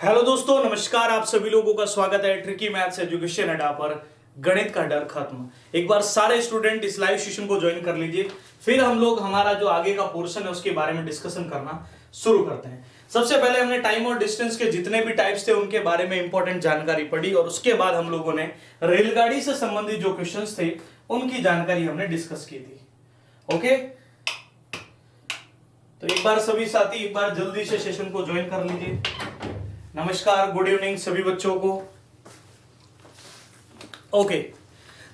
Hello दोस्तों, नमस्कार। आप सभी लोगों का स्वागत है ट्रिकी मैथ्स एजुकेशन अड्डा पर। गणित का डर खत्म। एक बार सारे स्टूडेंट इस लाइव सेशन को ज्वाइन कर लीजिए, फिर हम लोग हमारा जो आगे का पोर्शन है उसके बारे में डिस्कशन करना शुरू करते हैं। सबसे पहले हमने टाइम और डिस्टेंस के जितने भी टाइप्स थे उनके बारे में इंपॉर्टेंट जानकारी पढ़ी, और उसके बाद हम लोगों ने रेलगाड़ी से संबंधित जो क्वेश्चन थे उनकी जानकारी हमने डिस्कस की थी। ओके, तो एक बार सभी साथी एक बार जल्दी से सेशन को ज्वाइन कर लीजिए। नमस्कार, गुड इवनिंग सभी बच्चों को। ओके,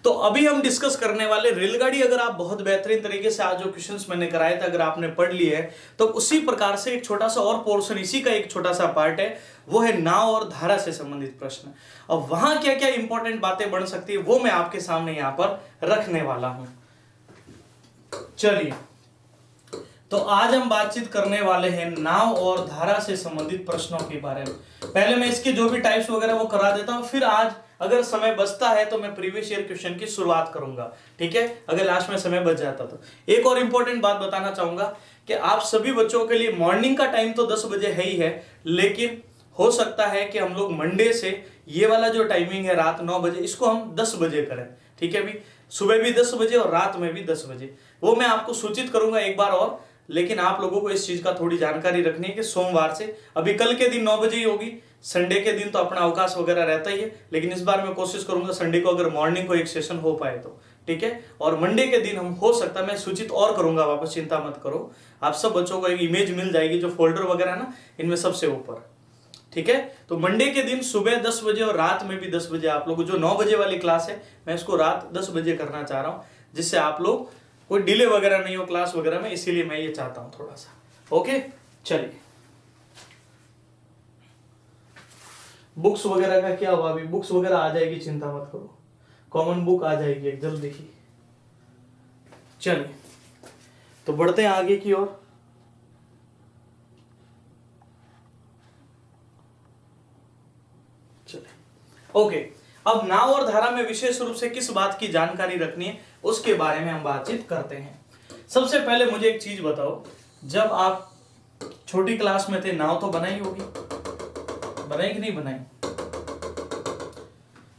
तो अभी हम डिस्कस करने वाले रेलगाड़ी। अगर आप बहुत बेहतरीन तरीके से आज जो क्वेश्चंस मैंने कराए थे अगर आपने पढ़ लिए है तो उसी प्रकार से एक छोटा सा और पोर्शन, इसी का एक छोटा सा पार्ट है, वो है नाव और धारा से संबंधित प्रश्न। अब वहां क्या क्या इंपॉर्टेंट बातें बन सकती है वो मैं आपके सामने यहां पर रखने वाला हूं। चलिए, तो आज हम बातचीत करने वाले हैं नाव और धारा से संबंधित प्रश्नों के बारे में। पहले मैं इसके जो भी टाइप्स वगैरह वो करा देता हूं, फिर आज अगर समय बचता है तो मैं प्रीवियस ईयर क्वेश्चन की शुरुआत करूंगा। ठीक है, अगर लास्ट में समय बच जाता तो। एक और इंपॉर्टेंट बात बताना चाहूंगा कि आप सभी बच्चों के लिए मॉर्निंग का टाइम तो 10 बजे है ही है, लेकिन हो सकता है कि हम लोग मंडे से ये वाला जो टाइमिंग है रात 9 बजे, इसको हम 10 बजे करें। ठीक है, भी सुबह भी 10 बजे और रात में भी 10 बजे, वो मैं आपको सूचित करूंगा एक बार और। लेकिन आप लोगों को इस चीज का थोड़ी जानकारी रखनी है कि सोमवार से, अभी कल के दिन 9 बजे ही होगी, संडे के दिन तो अपना अवकाश वगैरह रहता ही है, लेकिन इस बार मैं कोशिश करूंगा संडे को अगर मॉर्निंग को एक सेशन हो पाए तो। ठीक है, और मंडे के दिन हम हो सकता है मैं सूचित और करूंगा वापस, चिंता मत करो। आप सब बच्चों को एक इमेज मिल जाएगी जो फोल्डर वगैरह है ना, इनमें सबसे ऊपर। ठीक है, तो मंडे के दिन सुबह 10 बजे और रात में भी 10 बजे आप लोग जो 9 बजे वाली क्लास है मैं इसको रात 10 बजे करना चाह रहा हूं, जिससे आप लोग कोई डिले वगैरह नहीं हो क्लास वगैरह में, इसीलिए मैं ये चाहता हूं थोड़ा सा। ओके, चलिए, बुक्स वगैरह का क्या हुआ? अभी बुक्स वगैरह आ जाएगी, चिंता मत करो, कॉमन बुक आ जाएगी एक जल्दी ही। चलिए, तो बढ़ते हैं आगे की ओर। चलिए, ओके, अब नाव और धारा में विशेष रूप से किस बात की जानकारी रखनी है उसके बारे में हम बातचीत करते हैं। सबसे पहले मुझे एक चीज बताओ, जब आप छोटी क्लास में थे नाव तो बनाई होगी, बनाई कि नहीं बनाई?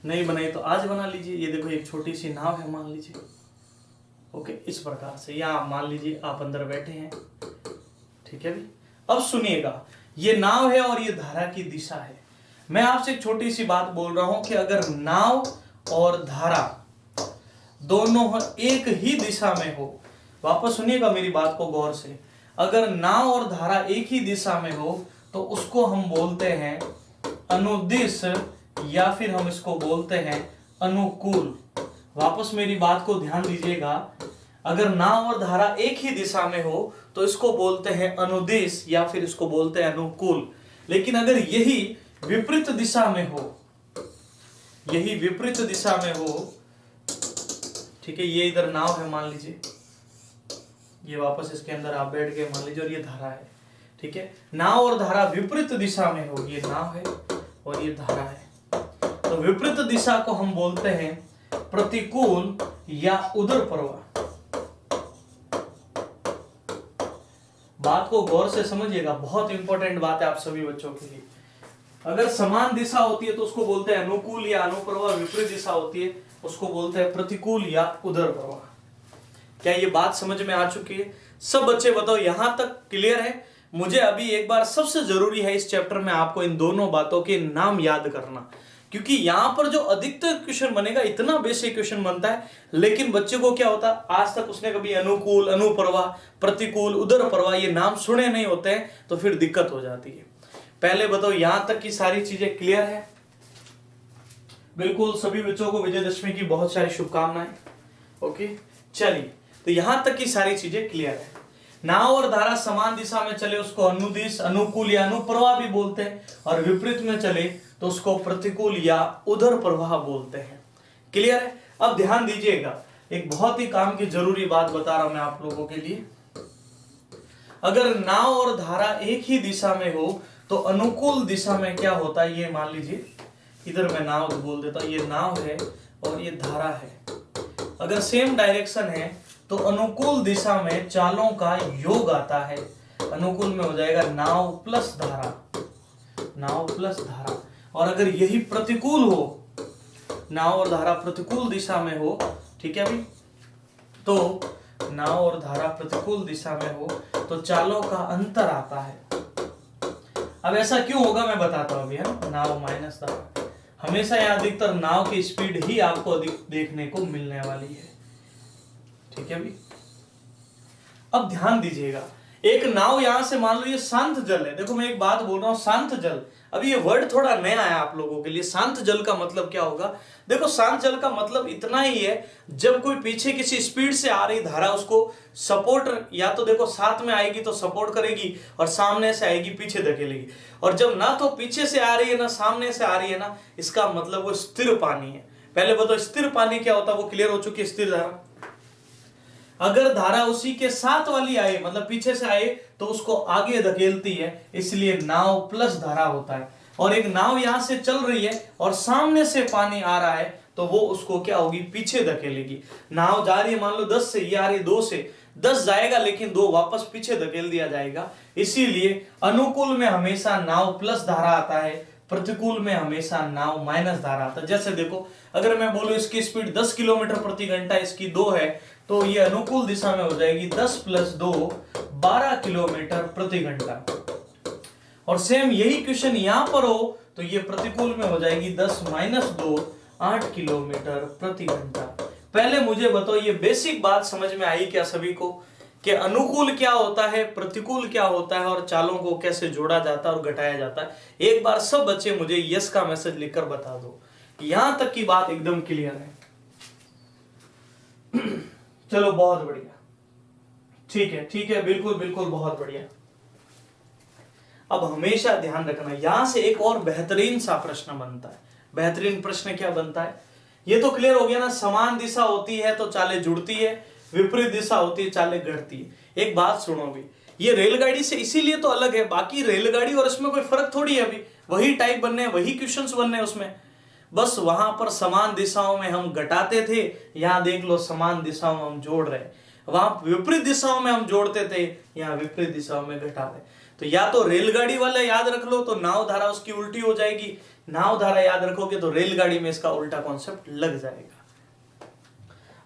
नहीं बनाई तो आज बना लीजिए। ये देखो एक छोटी सी नाव है मान लीजिए। ओके, इस प्रकार से, या मान लीजिए आप अंदर बैठे हैं। ठीक है भी, अब सुनिएगा, ये नाव है और ये धारा की दिशा है। मैं आपसे एक छोटी सी बात बोल रहा हूं कि अगर नाव और धारा दोनों एक ही दिशा में हो, वापस सुनिएगा मेरी बात को गौर से, अगर नाव और धारा एक ही दिशा में हो तो उसको हम बोलते हैं अनुदिश, या फिर हम इसको बोलते हैं अनुकूल। वापस मेरी बात को ध्यान दीजिएगा, अगर नाव और धारा एक ही दिशा में हो तो इसको बोलते हैं अनुदिश या फिर इसको बोलते हैं अनुकूल। लेकिन अगर यही विपरीत दिशा में हो, यही विपरीत दिशा में हो, ठीक है, ये इधर नाव है मान लीजिए, ये वापस इसके अंदर आप बैठ गए मान लीजिए, और ये धारा है। ठीक है, नाव और धारा विपरीत दिशा में हो, ये नाव है और ये धारा है, तो विपरीत दिशा को हम बोलते हैं प्रतिकूल या उदर प्रवाह। बात को गौर से समझिएगा, बहुत इंपॉर्टेंट बात है आप सभी बच्चों के लिए। अगर समान दिशा होती है तो उसको बोलते हैं अनुकूल या अनुप्रवाह, विपरीत दिशा होती है उसको बोलते हैं प्रतिकूल या उदर प्रवाह। क्या ये बात समझ में आ चुकी है? सब बच्चे बताओ, यहां तक क्लियर है? मुझे अभी एक बार सबसे जरूरी है इस चैप्टर में आपको इन दोनों बातों के नाम याद करना, क्योंकि यहां पर जो अधिकतर क्वेश्चन बनेगा इतना बेसिक क्वेश्चन बनता है, लेकिन बच्चे को क्या होता है, आज तक उसने कभी अनुकूल, अनुप्रवाह, प्रतिकूल, उदर प्रवाह ये नाम सुने नहीं होते हैं, तो फिर दिक्कत हो जाती है। पहले बताओ, यहां तक की सारी चीजें क्लियर है? बिल्कुल, सभी बच्चों को विजयदशमी की बहुत सारी शुभकामनाएं। ओके, चलिए, तो यहां तक की सारी चीजें क्लियर है। नाव और धारा समान दिशा में चले उसको अनुदिश, अनुकूल या अनुप्रवाह भी बोलते हैं, और विपरीत में चले तो उसको प्रतिकूल या उदर प्रवाह बोलते हैं। क्लियर है? अब ध्यान दीजिएगा, एक बहुत ही काम की जरूरी बात बता रहा हूं मैं आप लोगों के लिए। अगर नाव और धारा एक ही दिशा में हो तो अनुकूल दिशा में क्या होता है, ये मान लीजिए, इधर मैं नाव बोल देता हूं, ये नाव है और ये धारा है। अगर सेम डायरेक्शन है तो अनुकूल दिशा में चालों का योग आता है। अनुकूल में हो जाएगा नाव प्लस धारा, नाव प्लस धारा। और अगर यही प्रतिकूल हो, नाव और धारा प्रतिकूल दिशा में हो, ठीक है अभी, तो नाव और धारा प्रतिकूल दिशा में हो तो चालों का अंतर आता है। अब ऐसा क्यों होगा मैं बताता हूं अभी, है ना। नाव माइनस धारा, हमेशा यहां अधिकतर नाव की स्पीड ही आपको अधिक देखने को मिलने वाली है, ठीक है अभी। अब ध्यान दीजिएगा, एक नाव यहां से मान लो ये शांत जल है। देखो मैं एक बात बोल रहा हूं, शांत जल, अभी ये वर्ड थोड़ा नया है आप लोगों के लिए। शांत जल का मतलब क्या होगा? देखो शांत जल का मतलब इतना ही है, जब कोई पीछे किसी स्पीड से आ रही धारा उसको सपोर्ट, या तो देखो साथ में आएगी तो सपोर्ट करेगी और सामने से आएगी पीछे धकेलेगी। और जब ना तो पीछे से आ रही है ना सामने से आ रही है ना, इसका मतलब वो स्थिर पानी है। पहले बताओ स्थिर पानी क्या होता है, वो क्लियर हो चुकी है। स्थिर धारा, अगर धारा उसी के साथ वाली आए, मतलब पीछे से आए, तो उसको आगे धकेलती है, इसलिए नाव प्लस धारा होता है। और एक नाव यहां से चल रही है और सामने से पानी आ रहा है, तो वो उसको क्या होगी, पीछे धकेलेगी। नाव जा रही है मान लो 10 से, ये आ रही 2 से, 10 जाएगा लेकिन 2 वापस पीछे धकेल दिया जाएगा। इसीलिए अनुकूल में हमेशा नाव प्लस धारा आता है, प्रतिकूल में हमेशा नाव माइनस धारा आता है। जैसे देखो, अगर मैं बोलूं इसकी स्पीड 10 किलोमीटर प्रति घंटा, इसकी 2 है, तो ये अनुकूल दिशा में हो जाएगी 10 प्लस 2 12 किलोमीटर प्रति घंटा। और सेम यही क्वेश्चन यहां पर हो तो ये प्रतिकूल में हो जाएगी 10 माइनस 2 8 किलोमीटर प्रति घंटा। पहले मुझे बताओ, ये बेसिक बात समझ में आई क्या सभी को, कि अनुकूल क्या होता है, प्रतिकूल क्या होता है, और चालों को कैसे जोड़ा जाता है और घटाया जाता है? एक बार सब बच्चे मुझे यस का मैसेज लिखकर बता दो। यहां तक की बात एकदम क्लियर है। चलो बहुत बढ़िया, ठीक है, बिल्कुल बिल्कुल, बहुत बढ़िया। अब हमेशा ध्यान रखना, यहां से एक और बेहतरीन सा प्रश्न बनता है। बेहतरीन प्रश्न क्या बनता है, ये तो क्लियर हो गया ना। समान दिशा होती है तो चालें जुड़ती है, विपरीत दिशा होती है चालें घटती है। एक बात सुनो भी, ये रेलगाड़ी से इसीलिए तो अलग है, बाकी रेलगाड़ी और इसमें कोई फर्क थोड़ी है। अभी वही टाइप बनने हैं, वही क्वेश्चंस बनने हैं उसमें, बस वहां पर समान दिशाओं में हम घटाते थे, यहां देख लो समान दिशाओं में हम जोड़ रहे हैं। वहां विपरीत दिशाओं में हम जोड़ते थे, यहाँ विपरीत दिशाओं में घटाते। तो या तो रेलगाड़ी वाला याद रख लो तो नाव धारा उसकी उल्टी हो जाएगी, नाव धारा याद रखोगे तो रेलगाड़ी में इसका उल्टा कॉन्सेप्ट लग जाएगा।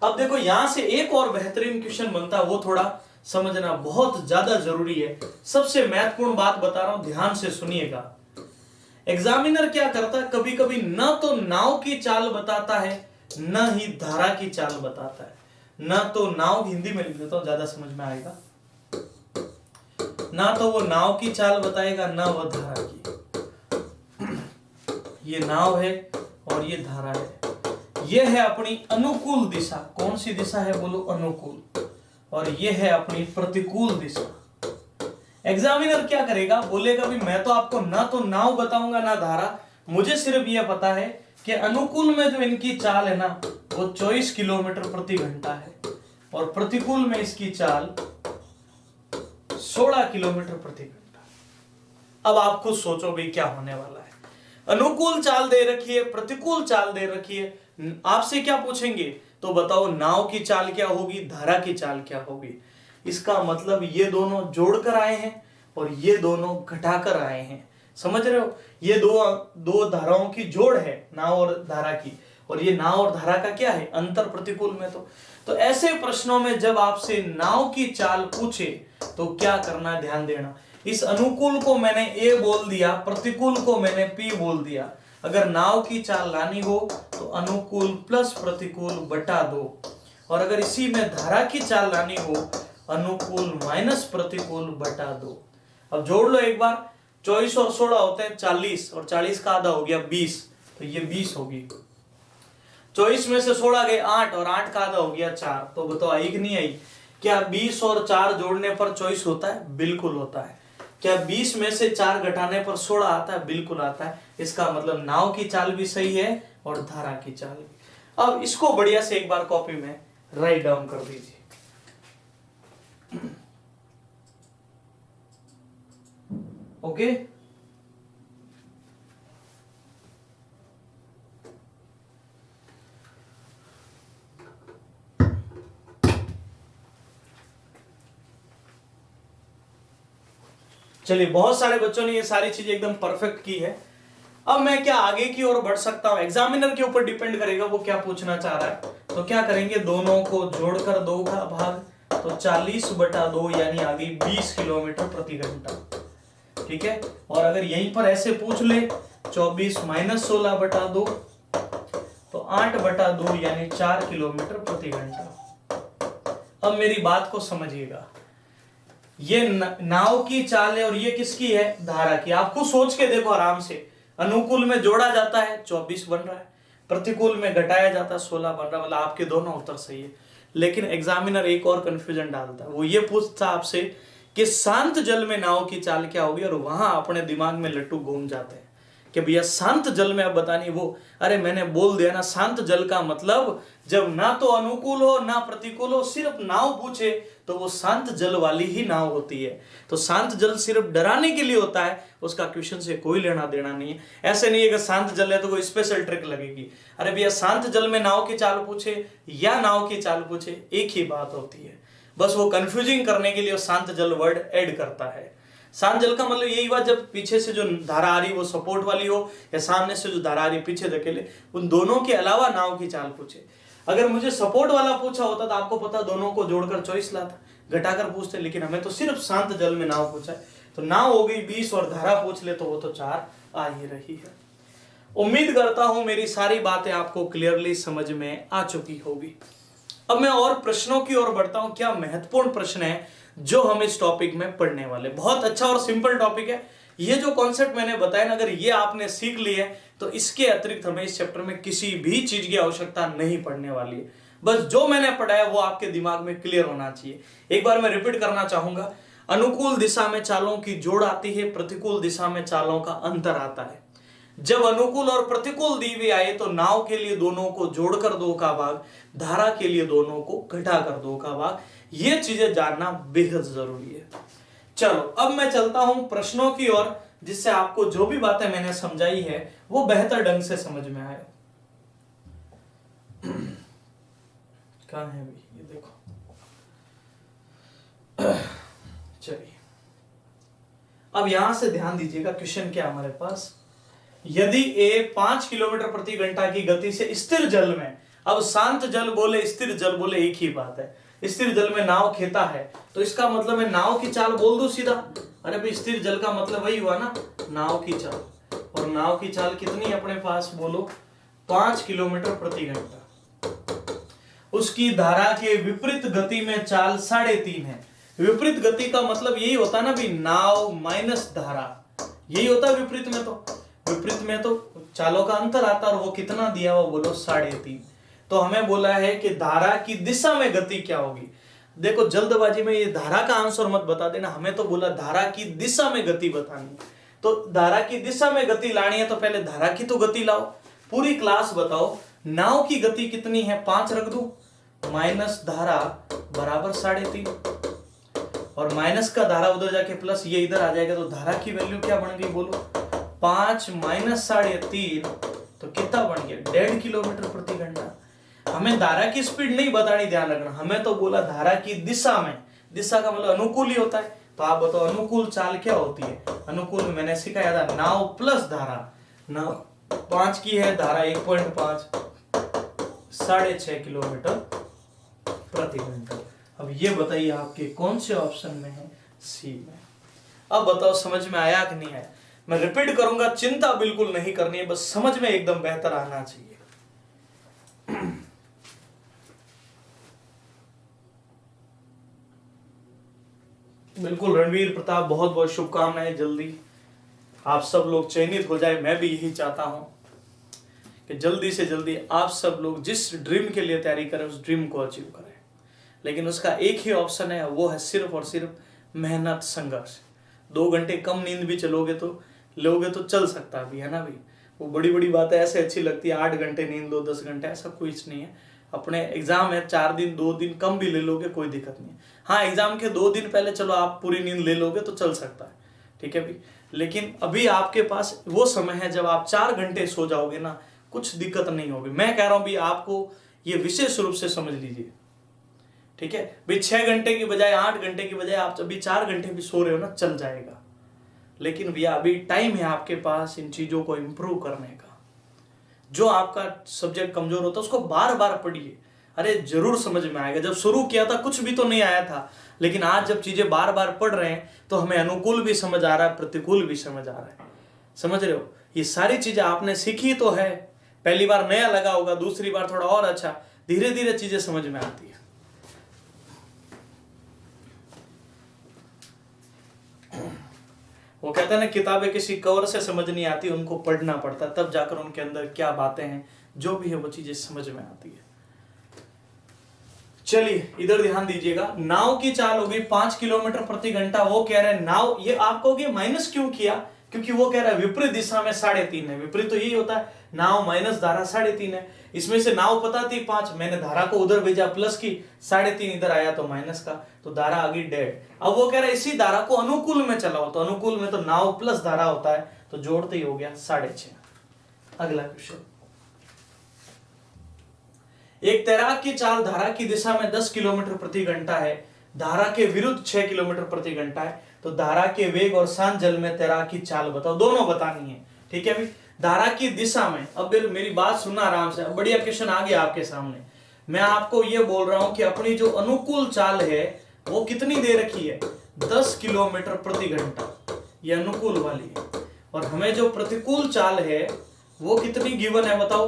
अब देखो यहां से एक और बेहतरीन क्वेश्चन बनता है, वो थोड़ा समझना बहुत ज्यादा जरूरी है। सबसे महत्वपूर्ण बात बता रहा हूं, ध्यान से सुनिएगा। एग्जामिनर क्या करता है, कभी कभी न तो नाव की चाल बताता है, न ही धारा की चाल बताता है। न तो नाव, हिंदी में लिख देता हूं ज्यादा समझ में आएगा, ना तो वो नाव की चाल बताएगा ना वो धारा की। ये नाव है और ये धारा है। ये है अपनी अनुकूल दिशा, कौन सी दिशा है बोलो, अनुकूल। और ये है अपनी प्रतिकूल दिशा। एग्जामिनर क्या करेगा, बोलेगा भी मैं तो आपको ना तो नाव बताऊंगा ना धारा, मुझे सिर्फ यह पता है कि अनुकूल में जो इनकी चाल है ना वो 24 किलोमीटर प्रति घंटा है, और प्रतिकूल में इसकी चाल 16 किलोमीटर प्रति घंटा। अब आप खुद सोचो भाई क्या होने वाला है। अनुकूल चाल दे रखी है, प्रतिकूल चाल दे रखी है, आपसे क्या पूछेंगे तो बताओ नाव की चाल क्या होगी, धारा की चाल क्या होगी। इसका मतलब ये दोनों जोड़कर आए हैं और ये दोनों घटाकर आए हैं, समझ रहे हो। ये दो धाराओं की जोड़ है, नाव और धारा की, और ये नाव और धारा का क्या है, अंतर प्रतिकूल में। तो ऐसे प्रश्नों में जब आपसे नाव की चाल पूछे तो क्या करना, ध्यान देना। इस अनुकूल को मैंने ए बोल दिया, प्रतिकूल को मैंने पी बोल दिया। अगर नाव की चाल लानी हो तो अनुकूल प्लस प्रतिकूल बटा 2, और अगर इसी में धारा की चाल लानी हो अनुकूल माइनस प्रतिकूल बटा 2। अब जोड़ लो एक बार, 24 और 16 होते हैं 40, और 40 का आधा हो गया 20, तो ये 20 होगी। 24 में से 16 गए 8, और 8 का आधा हो गया 4। तो बताओ आई कि नहीं आई। क्या 20 और 4 जोड़ने पर 24 होता है, बिल्कुल होता है। क्या 20 में से 4 घटाने पर 16 आता है, बिल्कुल आता है। इसका मतलब नाव की चाल भी सही है और धारा की चाल भी। अब इसको बढ़िया से एक बार कॉपी में राइट डाउन कर दीजिए। ओके, चलिए, बहुत सारे बच्चों ने ये सारी चीजें एकदम परफेक्ट की है। अब मैं क्या आगे की ओर बढ़ सकता हूं, एग्जामिनर के ऊपर डिपेंड करेगा वो क्या पूछना चाह रहा है। तो क्या करेंगे, दोनों को जोड़कर 2 का भाग, तो 40/2 यानी आ गई 20 किलोमीटर प्रति घंटा। ठीक है, और अगर यहीं पर ऐसे पूछ ले 24 - 16/2 तो 8/2 यानी 4 किलोमीटर प्रति घंटा। अब मेरी बात को समझिएगा, ये नाव की चाल है और ये किसकी है, धारा की। आपको सोच के देखो आराम से, अनुकूल में जोड़ा जाता है 24 बन रहा है, प्रतिकूल में घटाया जाता है 16 बन रहा है, मतलब आपके दोनों उत्तर सही है। लेकिन एग्जामिनर एक और कंफ्यूजन डालता है, वो ये पूछता आपसे कि शांत जल में नाव की चाल क्या होगी, और वहां अपने दिमाग में लट्टू घूम जाते हैं कि भैया शांत जल में अब बतानी वो, अरे मैंने बोल दिया ना, शांत जल का मतलब जब ना तो अनुकूल हो ना प्रतिकूल हो, सिर्फ नाव पूछे तो वो शांत जल वाली ही नाव होती है। तो शांत जल सिर्फ डराने के लिए होता है, उसका क्वेश्चन से कोई लेना देना नहीं है। ऐसे नहीं है कि शांत जल है तो कोई स्पेशल ट्रिक लगेगी। अरे भैया शांत जल में नाव की चाल पूछे या नाव की चाल पूछे, एक ही बात होती है। बस वो कंफ्यूजिंग करने के लिए शांत जल वर्ड ऐड करता है। शांत जल का मतलब यही हुआ, जब पीछे से जो धारा आ रही वो सपोर्ट वाली हो या सामने से जो धारा आ रही पीछे धकेले, उन दोनों के अलावा नाव की चाल पूछे। अगर मुझे सपोर्ट वाला पूछा होता तो आपको पता दोनों को जोड़कर 24 लाता, घटाकर पूछते, लेकिन हमें तो सिर्फ शांत जल में नाव पूछा है। तो नाव हो गई 20 और धारा पूछ ले तो वो तो 4 आ ही रही है। उम्मीद करता हूं मेरी सारी बातें आपको क्लियरली समझ में आ चुकी होगी। अब मैं और प्रश्नों की ओर बढ़ता हूं। क्या महत्वपूर्ण प्रश्न है जो हम इस टॉपिक में पढ़ने वाले। बहुत अच्छा और सिंपल टॉपिक है। ये जो कॉन्सेप्ट मैंने बताया ना, अगर ये आपने सीख लिए तो इसके अतिरिक्त हमें इस चैप्टर में किसी भी चीज की आवश्यकता नहीं पड़ने वाली है। बस जो मैंने पढ़ाया वो आपके दिमाग में क्लियर होना चाहिए। एक बार मैं रिपीट करना चाहूंगा, अनुकूल दिशा में चालों की जोड़ आती है, प्रतिकूल दिशा में चालों का अंतर आता है। जब अनुकूल और प्रतिकूल दी हुई आए तो नाव के लिए दोनों को जोड़कर 2 का भाग, धारा के लिए दोनों को घटाकर 2 का भाग। ये चीजें जानना बेहद जरूरी है। चलो अब मैं चलता हूं प्रश्नों की ओर, जिससे आपको जो भी बातें मैंने समझाई है वो बेहतर ढंग से समझ में आए। कहां है भी ये देखो। चलिए अब यहां से ध्यान दीजिएगा, क्वेश्चन क्या हमारे पास। यदि ए 5 किलोमीटर प्रति घंटा की गति से स्थिर जल में, अब शांत जल बोले स्थिर जल बोले एक ही बात है, स्थिर जल में नाव खेता है तो इसका मतलब है नाव की चाल बोल दो सीधा। अरे भाई स्थिर जल का मतलब वही हुआ ना, नाव की चाल। और नाव की चाल कितनी अपने पास बोलो, 5 किलोमीटर प्रति घंटा। उसकी धारा के विपरीत गति में चाल 3.5 है। विपरीत गति का मतलब यही होता ना भी, नाव माइनस धारा, यही होता है विपरीत में। तो विपरीत में तो चालों का अंतर आता है, और वो कितना दिया हुआ बोलो 3.5। तो हमें बोला है कि धारा की दिशा में गति क्या होगी। देखो जल्दबाजी में ये धारा का आंसर मत बता देना, हमें तो बोला धारा की दिशा में गति बतानी। तो धारा की दिशा में गति लानी है तो पहले धारा की तो गति लाओ। पूरी क्लास बताओ नाव की गति कितनी है, 5 रख दो, माइनस धारा बराबर 3.5, और माइनस का धारा उधर जाके प्लस ये इधर आ जाएगा। तो धारा की वैल्यू क्या बन गई बोलो, 5 माइनस 3.5 तो कितना बन गया, 1.5 किलोमीटर प्रति घंटा। हमें धारा की स्पीड नहीं बतानी, ध्यान रखना। हमें तो बोला धारा की दिशा में, दिशा का मतलब अनुकूल ही होता है। तो आप बताओ अनुकूल चाल क्या होती है। अनुकूल में मैंने सिखाया था नाव प्लस धारा। नाव 5 की है, धारा 1.5, 6.5 किलोमीटर प्रति घंटा। अब ये बताइए आपके कौन से ऑप्शन में है, सी में। अब बताओ समझ में आया कि नहीं आया। मैं रिपीट करूंगा, चिंता बिल्कुल नहीं करनी है, बस समझ में एकदम बेहतर आना चाहिए। बिल्कुल रणवीर प्रताप, बहुत बहुत शुभकामनाएं। जल्दी आप सब लोग चयनित हो जाए, मैं भी यही चाहता हूं कि जल्दी से जल्दी आप सब लोग जिस ड्रीम के लिए तैयारी करें उस ड्रीम को अचीव करें। लेकिन उसका एक ही ऑप्शन है, वो है सिर्फ और सिर्फ मेहनत, संघर्ष। 2 घंटे कम नींद भी लोगे तो चल सकता भी है ना भी। वो बड़ी बड़ी बातें ऐसे अच्छी लगती है, 8 घंटे नींद लो, 10 घंटे, ऐसा कुछ नहीं है। अपने एग्जाम है 4 दिन, 2 दिन कम भी ले लोगे कोई दिक्कत नहीं है। हाँ एग्जाम के 2 दिन पहले चलो आप पूरी नींद ले लोगे तो चल सकता है, ठीक है भी। लेकिन अभी आपके पास वो समय है जब आप 4 घंटे सो जाओगे ना, कुछ दिक्कत नहीं होगी। मैं कह रहा हूं भी आपको ये विशेष रूप से समझ लीजिए, ठीक है भाई। 6 घंटे की बजाय 8 घंटे की बजाय आप अभी 4 घंटे भी सो रहे हो ना, चल जाएगा। लेकिन भैया अभी टाइम है आपके पास इन चीजों को इंप्रूव करने का। जो आपका सब्जेक्ट कमजोर होता है उसको बार बार पढ़िए, अरे जरूर समझ में आएगा। जब शुरू किया था कुछ भी तो नहीं आया था, लेकिन आज जब चीजें बार बार पढ़ रहे हैं तो हमें अनुकूल भी समझ आ रहा है, प्रतिकूल भी समझ आ रहा है। समझ रहे हो, ये सारी चीजें आपने सीखी तो है, पहली बार नया लगा होगा, दूसरी बार थोड़ा और अच्छा, धीरे धीरे चीजें समझ में आती है। वो कहते हैं ना, किताबें किसी कवर से समझ नहीं आती, उनको पढ़ना पड़ता है, तब जाकर उनके अंदर क्या बातें हैं, जो भी है वो चीजें समझ में आती है। चलिए इधर ध्यान दीजिएगा, नाव की चाल होगी 5 किलोमीटर प्रति घंटा। वो कह रहे हैं नाव, ये आप कहोगे माइनस क्यों किया, क्योंकि वो कह रहा है विपरीत दिशा में 3.5 है। विपरीत तो यही होता है, नाव माइनस धारा 3.5 है। इसमें से नाव पता थी 5, मैंने धारा को उधर भेजा प्लस की, 3.5 इधर आया तो माइनस का, तो धारा आ गई डेड। अब वो कह रहा है इसी धारा को अनुकूल में चलाओ, तो अनुकूल में तो नाव प्लस धारा होता है, तो जोड़ते ही हो गया 6.5। अगला क्वेश्चन, एक तैराक की चाल धारा की दिशा में 10 किलोमीटर प्रति घंटा है, धारा के विरुद्ध 6 किलोमीटर प्रति घंटा है, तो धारा के वेग और शांत जल में तैराक की चाल बताओ। दोनों बतानी है, ठीक है अभी धारा की दिशा में। अब मेरी बात सुनना आराम से, अब बढ़िया क्वेश्चन आ गया आपके सामने। मैं आपको ये बोल रहा हूं कि अपनी जो अनुकूल चाल है वो कितनी दे रखी है, 10 किलोमीटर प्रति घंटा, ये अनुकूल वाली है। और हमें जो प्रतिकूल चाल है वो कितनी गिवन है बताओ,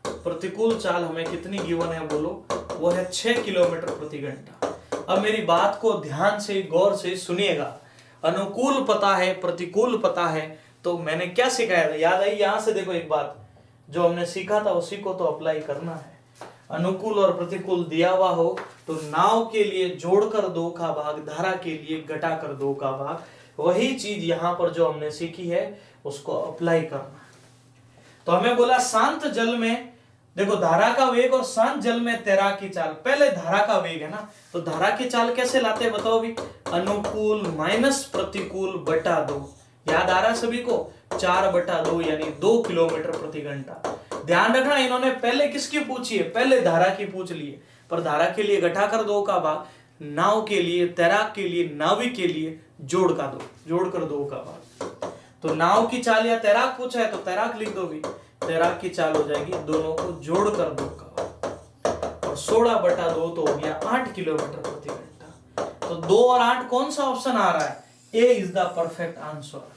प्रतिकूल चाल हमें कितनी गिवन है बोलो, वो है 6 किलोमीटर प्रति घंटा। अब मेरी बात को ध्यान से गौर से सुनिएगा, अनुकूल पता है प्रतिकूल पता है, तो मैंने क्या सिखाया था याद आई, यहां से देखो एक बात, जो हमने सीखा था उसी को तो अप्लाई करना है। अनुकूल और प्रतिकूल दिया हुआ हो तो नाव के लिए जोड़कर 2 का भाग, धारा के लिए घटाकर 2 का भाग, वही चीज यहां पर जो हमने सीखी है उसको अप्लाई करना है। तो हमें बोला शांत जल में, देखो धारा का वेग और शांत जल में तैराक की चाल, पहले धारा का वेग है ना, तो धारा की चाल कैसे लाते हैं बताओ भी, अनुकूल माइनस प्रतिकूल बटा 2, याद आ रहा है सभी को, 4/2 यानी 2 किलोमीटर प्रति घंटा। ध्यान रखना इन्होंने पहले किसकी पूछी है, पहले धारा की पूछ ली है, पर धारा के लिए घटाकर 2 का भाग, नाव के लिए तैराक के लिए नाविक के लिए जोड़कर 2 का भाग। तो नाव की चाल या तैराक पूछा है तो तैराक लिख दो भी, तैराक की चाल हो जाएगी दोनों को जोड़कर 2 का भाग, और 16/2 तो हो गया 8 किलोमीटर प्रति घंटा। तो 2 और 8 कौन सा ऑप्शन आ रहा है, ए इज द परफेक्ट आंसर।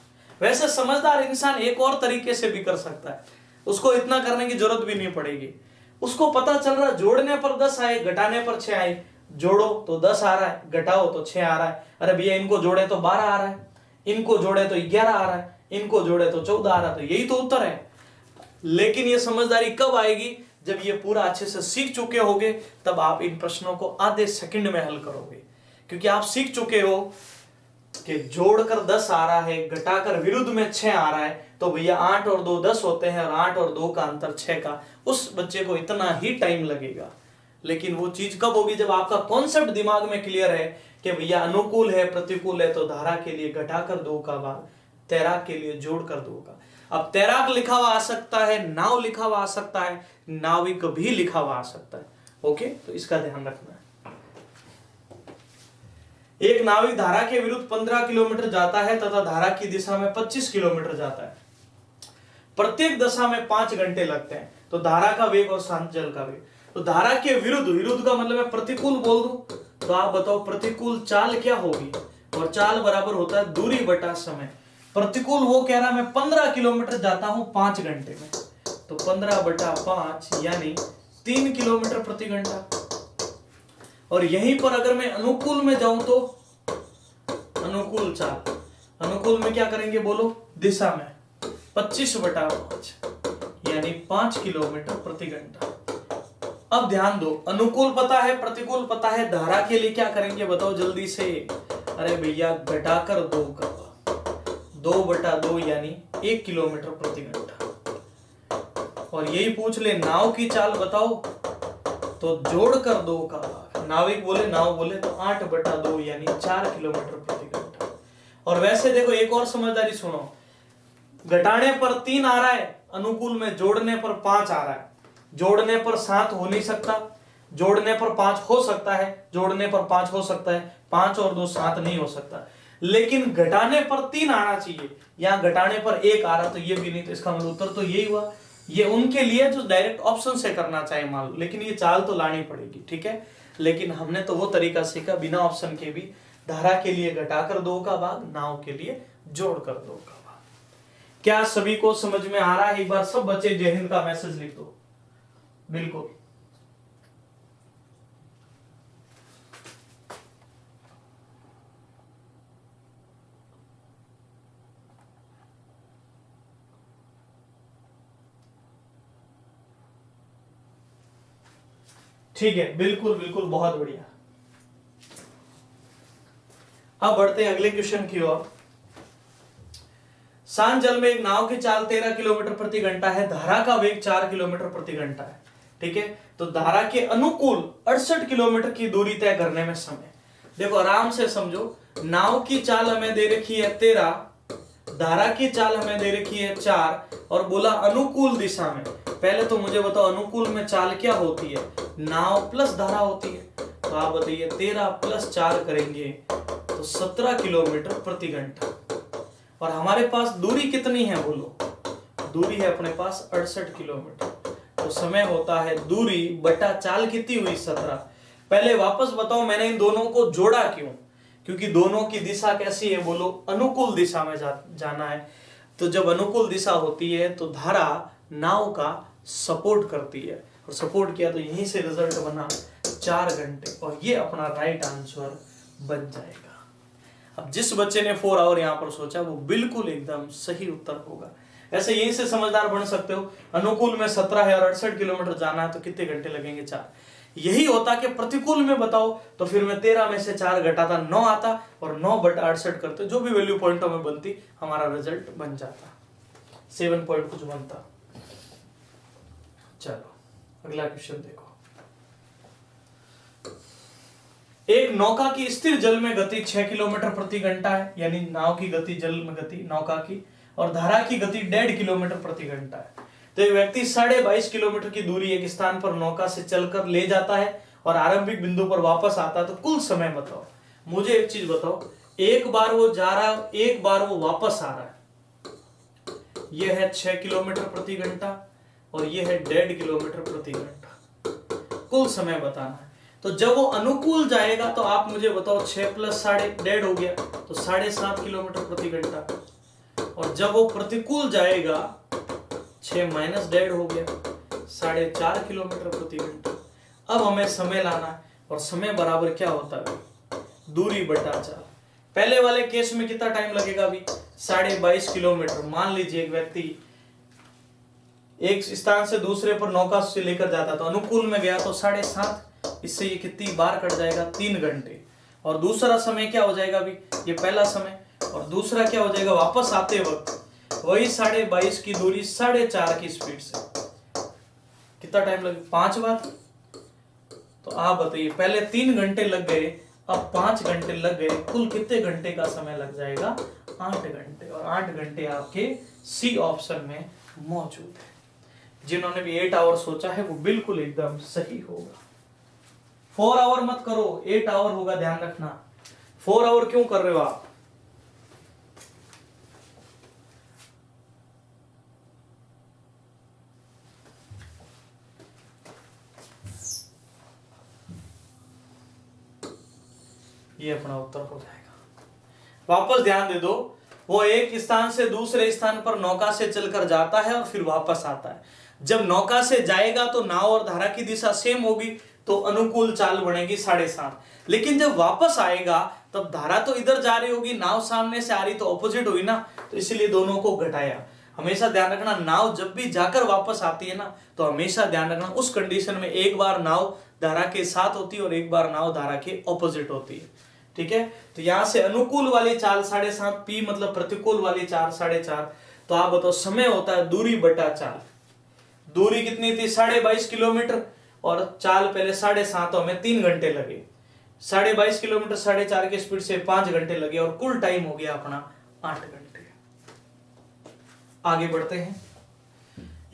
वैसे समझदार इंसान एक और तरीके से भी कर सकता है, उसको इतना करने की जरूरत भी नहीं पड़ेगी। उसको पता चल रहा है जोड़ने पर 10 आए, घटाने पर 6 आए, जोड़ो तो 10 आ रहा है, घटाओ तो 6 आ रहा है, अरे भैया इनको जोड़े तो 12 आ रहा है, इनको जोड़े तो 11 आ रहा है, इनको जोड़े तो 14 आ रहा है, तो यही तो उत्तर है। लेकिन ये समझदारी कब आएगी, जब ये पूरा अच्छे से सीख चुके होगे, तब आप इन प्रश्नों को आधे सेकंड में हल करोगे, क्योंकि आप सीख चुके हो कि जोड़कर 10 आ रहा है, घटाकर विरुद्ध में 6 आ रहा है, तो भैया 8 और 2 10 होते हैं, और 8 और 2 का अंतर 6 का, उस बच्चे को इतना ही टाइम लगेगा। लेकिन वो चीज कब होगी, जब आपका कॉन्सेप्ट दिमाग में क्लियर है कि भैया अनुकूल है प्रतिकूल है, तो धारा के लिए घटाकर 2 का भाग, तैराक के लिए जोड़कर 2 का। अब तैराक लिखा हुआ आ सकता है, नाव लिखा हुआ आ सकता है, नाविक भी लिखा हुआ आ सकता है। ओके, तो इसका ध्यान रखना है। एक नाविक धारा के विरुद्ध 15 किलोमीटर जाता है तथा धारा की दिशा में 25 किलोमीटर जाता है, प्रत्येक दशा में 5 घंटे लगते हैं, तो धारा का वेग और शांत जल का वेग। तो धारा के विरुद्ध, विरुद्ध का मतलब मैं प्रतिकूल बोल दूं, तो आप बताओ प्रतिकूल चाल क्या होगी, और चाल बराबर होता है दूरी बटा समय। प्रतिकूल वो कह रहा है मैं 15 किलोमीटर जाता हूं 5 घंटे में, तो 15/5 यानी 3 किलोमीटर प्रति घंटा। और यहीं पर अगर मैं अनुकूल में जाऊं तो अनुकूल चाल, अनुकूल में क्या करेंगे बोलो, दिशा में 25/5 यानी 5 किलोमीटर प्रति घंटा। अब ध्यान दो, अनुकूल पता है प्रतिकूल पता है, धारा के लिए क्या करेंगे बताओ जल्दी से, अरे भैया घटाकर 2 का, 2/2 यानी 1 किलोमीटर प्रति घंटा। और यही पूछ ले नाव की चाल बताओ, तो जोड़कर 2 का भाग, नाविक बोले नाव बोले तो 8/2 यानी 4 किलोमीटर प्रति घंटा। और वैसे देखो एक और समझदारी सुनो, घटाने पर 3 आ रहा है अनुकूल में, जोड़ने पर 5 आ रहा है, जोड़ने पर 7 हो नहीं सकता, जोड़ने पर 5 हो सकता है, जोड़ने पर 5 हो सकता है, 5 और 2 7 नहीं हो सकता। लेकिन घटाने पर 3 आना चाहिए, यहाँ घटाने पर 1 आ रहा तो ये भी नहीं, तो इसका मतलब उत्तर तो यही हुआ। ये उनके लिए जो डायरेक्ट ऑप्शन से करना चाहे मान लो, लेकिन ये चाल तो लानी पड़ेगी, ठीक है। लेकिन हमने तो वो तरीका सीखा बिना ऑप्शन के भी, धारा के लिए घटाकर 2 का भाग, नाव के लिए जोड़कर 2 का भाग। क्या सभी को समझ में आ रहा है? एक बार सब बच्चे जय हिंद का मैसेज लिख दो। बिल्कुल, ठीक है, बिल्कुल बिल्कुल, बहुत बढ़िया। अब बढ़ते हैं अगले क्वेश्चन की ओर। शांत जल में एक नाव की चाल 13 किलोमीटर प्रति घंटा है, धारा का वेग 4 किलोमीटर प्रति घंटा है, ठीक है। तो धारा के अनुकूल 68 किलोमीटर की दूरी तय करने में समय। देखो आराम से समझो, नाव की चाल हमें दे रखी है 13, धारा की चाल हमें दे रखी है 4, और बोला अनुकूल दिशा में। पहले तो मुझे बताओ अनुकूल में चाल क्या होती है? नाव प्लस धारा होती है। तो आप बताइए 13 प्लस 4 करेंगे तो 17 किलोमीटर प्रति घंटा। और हमारे पास दूरी कितनी है बोलो? दूरी है अपने पास 68 किलोमीटर। तो समय होता है दूरी बटा चाल कितनी हुई? 17। पहले वापस बताओ मैंने इन दोनों को जोड़ा क्यों? क्योंकि दोनों की दिशा कैसी है बोलो? अनुकूल दिशा में जाना है। तो जब अनुकूल दिशा होती है तो धारा नाव का सपोर्ट करती है, और सपोर्ट किया तो यहीं से रिजल्ट बना 4 घंटे, और ये अपना राइट आंसर बन जाएगा। अब जिस बच्चे ने 4 आवर यहां पर सोचा वो बिल्कुल एकदम सही उत्तर होगा। ऐसे यहीं से समझदार बन सकते हो। अनुकूल में 17 है और 68 किलोमीटर जाना है तो कितने घंटे लगेंगे? 4। यही होता कि प्रतिकूल में बताओ तो फिर मैं 13 में से 4 घटाता 9 आता, और 9 बटा 68 करते, जो भी वैल्यू पॉइंटों में बनती हमारा रिजल्ट बन जाता, 7 पॉइंट कुछ बनता। चलो अगला क्वेश्चन देखो। एक नौका की स्थिर जल में गति 6 किलोमीटर प्रति घंटा है, यानी नाव की गति, जल में गति नौका की, और धारा की गति 1.5 किलोमीटर प्रति घंटा है। तो एक व्यक्ति 22.5 किलोमीटर की दूरी एक स्थान पर नौका से चलकर ले जाता है और आरंभिक बिंदु पर वापस आता है, तो कुल समय बताओ। मुझे एक चीज बताओ, एक बार वो जा रहा है, एक बार वो वापस आ रहा है। यह है 6 किलोमीटर प्रति घंटा और यह है 1.5 किलोमीटर प्रति घंटा। कुल समय बताना है। तो जब वो अनुकूल जाएगा तो आप मुझे बताओ 6 प्लस 1.5 हो गया, तो 7.5 किलोमीटर प्रति घंटा। और जब वो प्रतिकूल जाएगा 6 माइनस 1.5 हो गया, 4.5 किलोमीटर प्रति घंटा। अब हमें समय लाना है, और समय बराबर क्या होता है? दूरी बटा चाल। पहले वाले केस में कितना टाइम लगेगा अभी? 22.5 किलोमीटर। मान लीजिए एक व्यक्ति एक स्थान से दूसरे पर नौका से लेकर जाता, तो अनुकूल में गया तो 7.5, इससे ये कितनी बार कट जाएगा? 3 घंटे। और दूसरा समय क्या हो जाएगा अभी? ये पहला समय, और दूसरा क्या हो जाएगा? वापस आते वक्त वही 22.5 की दूरी 4.5 की स्पीड से कितना टाइम लगे? 5 बार। तो आप बताइए, पहले 3 घंटे लग गए, अब 5 घंटे लग गए, कुल कितने घंटे का समय लग जाएगा? 8 घंटे। और 8 घंटे आपके सी ऑप्शन में मौजूद है। जिन्होंने भी 8 आवर सोचा है वो बिल्कुल एकदम सही होगा। 4 आवर मत करो, 8 आवर होगा, ध्यान रखना। 4 आवर क्यों कर रहे हो आप? ये अपना उत्तर हो जाएगा। वापस ध्यान दे दो, वो एक स्थान से दूसरे स्थान पर नौका से चलकर जाता है और फिर वापस आता है। जब नौका से जाएगा तो नाव और धारा की दिशा सेम होगी, तो अनुकूल चाल बनेगी 7.5। लेकिन जब वापस आएगा तब धारा तो इधर जा रही होगी, नाव सामने से आ रही तो ऑपोजिट हुई ना, तो इसलिए दोनों को घटाया। हमेशा ध्यान रखना, नाव जब भी जाकर वापस आती है ना, तो हमेशा ध्यान रखना उस कंडीशन में एक बार नाव धारा के साथ होती है और एक बार नाव धारा के ऑपोजिट होती है, ठीक है। तो यहां से अनुकूल वाली चाल 7.5, पी मतलब प्रतिकूल वाली चाल 4.5। तो आप बताओ समय होता है दूरी बटा चाल। दूरी कितनी थी? 22.5 किलोमीटर, और चाल पहले 7.5, तो हमें 3 घंटे लगे। 22.5 किलोमीटर 4.5 की स्पीड से 5 घंटे लगे, और कुल टाइम हो गया अपना 8 घंटे। आगे बढ़ते हैं।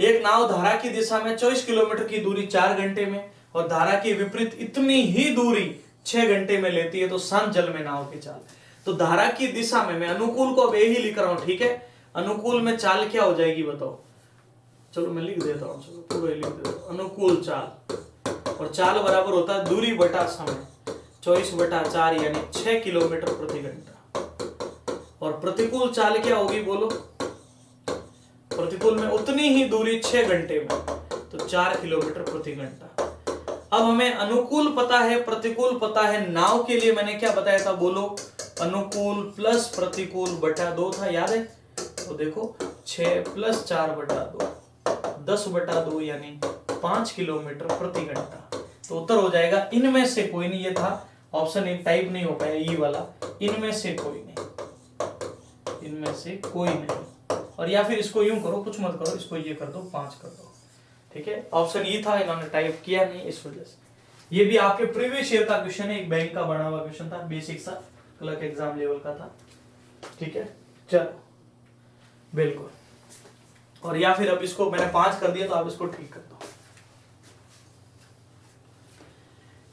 एक नाव धारा की दिशा में 24 किलोमीटर की दूरी 4 घंटे में, और धारा के विपरीत इतनी ही दूरी 6 घंटे में लेती है, तो शांत जल में नाव की चाल। तो धारा की दिशा में मैं अनुकूल को अब ए ही लिख रहा हूं, ठीक है। अनुकूल में चाल क्या हो जाएगी बताओ, चलो मैं लिख देता हूं, चलो पूरा लिख देता हूं। अनुकूल चाल, और चाल बराबर होता है दूरी बटा समय, 24/4 यानी 6 किलोमीटर प्रति घंटा। और प्रतिकूल चाल क्या होगी बोलो, प्रतिकूल में उतनी ही दूरी 6 घंटे में, तो 4 किलोमीटर प्रति घंटा। अब हमें अनुकूल पता है, प्रतिकूल पता है। नाव के लिए मैंने क्या बताया था बोलो, अनुकूल प्लस प्रतिकूल बटा 2 था, याद है। तो देखो 6 + 4/2, 10/2 यानी 5 किलोमीटर प्रति घंटा। तो उत्तर हो जाएगा इनमें से कोई नहीं, ये था ऑप्शन ए टाइप नहीं हो पाया, ई वाला, इनमें से कोई नहीं, इनमें से कोई नहीं। और या फिर इसको यूं करो, कुछ मत करो, इसको ये कर दो, 5 कर दो, ठीक है। ऑप्शन ई था, इन्होंने टाइप किया नहीं, इस वजह से। ये भी आपके प्रीवियस ईयर का क्वेश्चन है, एक बैंक का बना हुआ क्वेश्चन था, बेसिक सा, क्लर्क एग्जाम लेवल का था, ठीक है। चलो बिल्कुल। और या फिर अब इसको मैंने 5 कर दिया, तो आप इसको ठीक कर दो।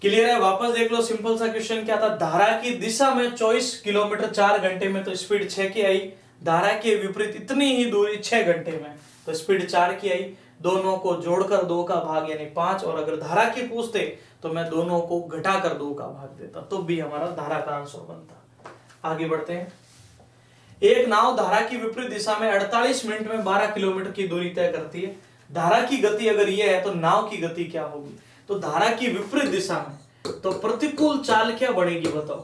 क्लियर है, वापस देख लो। सिंपल सा क्वेश्चन क्या था, धारा की दिशा में 24 किलोमीटर 4 घंटे में, तो स्पीड 6 की आई। धारा के विपरीत इतनी ही दूरी 6 घंटे में, तो स्पीड 4 की आई। दोनों को जोड़कर 2 का भाग यानी 5, और अगर धारा की पूछते तो मैं दोनों को घटाकर 2 का भाग देता, तो भी हमारा धारा का आंसर बनता। आगे बढ़ते हैं। एक नाव धारा की विपरीत दिशा में 48 मिनट में 12 किलोमीटर की दूरी तय करती है। धारा की गति अगर यह है, तो नाव की गति क्या होगी। तो धारा की विपरीत दिशा में, तो प्रतिकूल चाल क्या बढ़ेगी बताओ।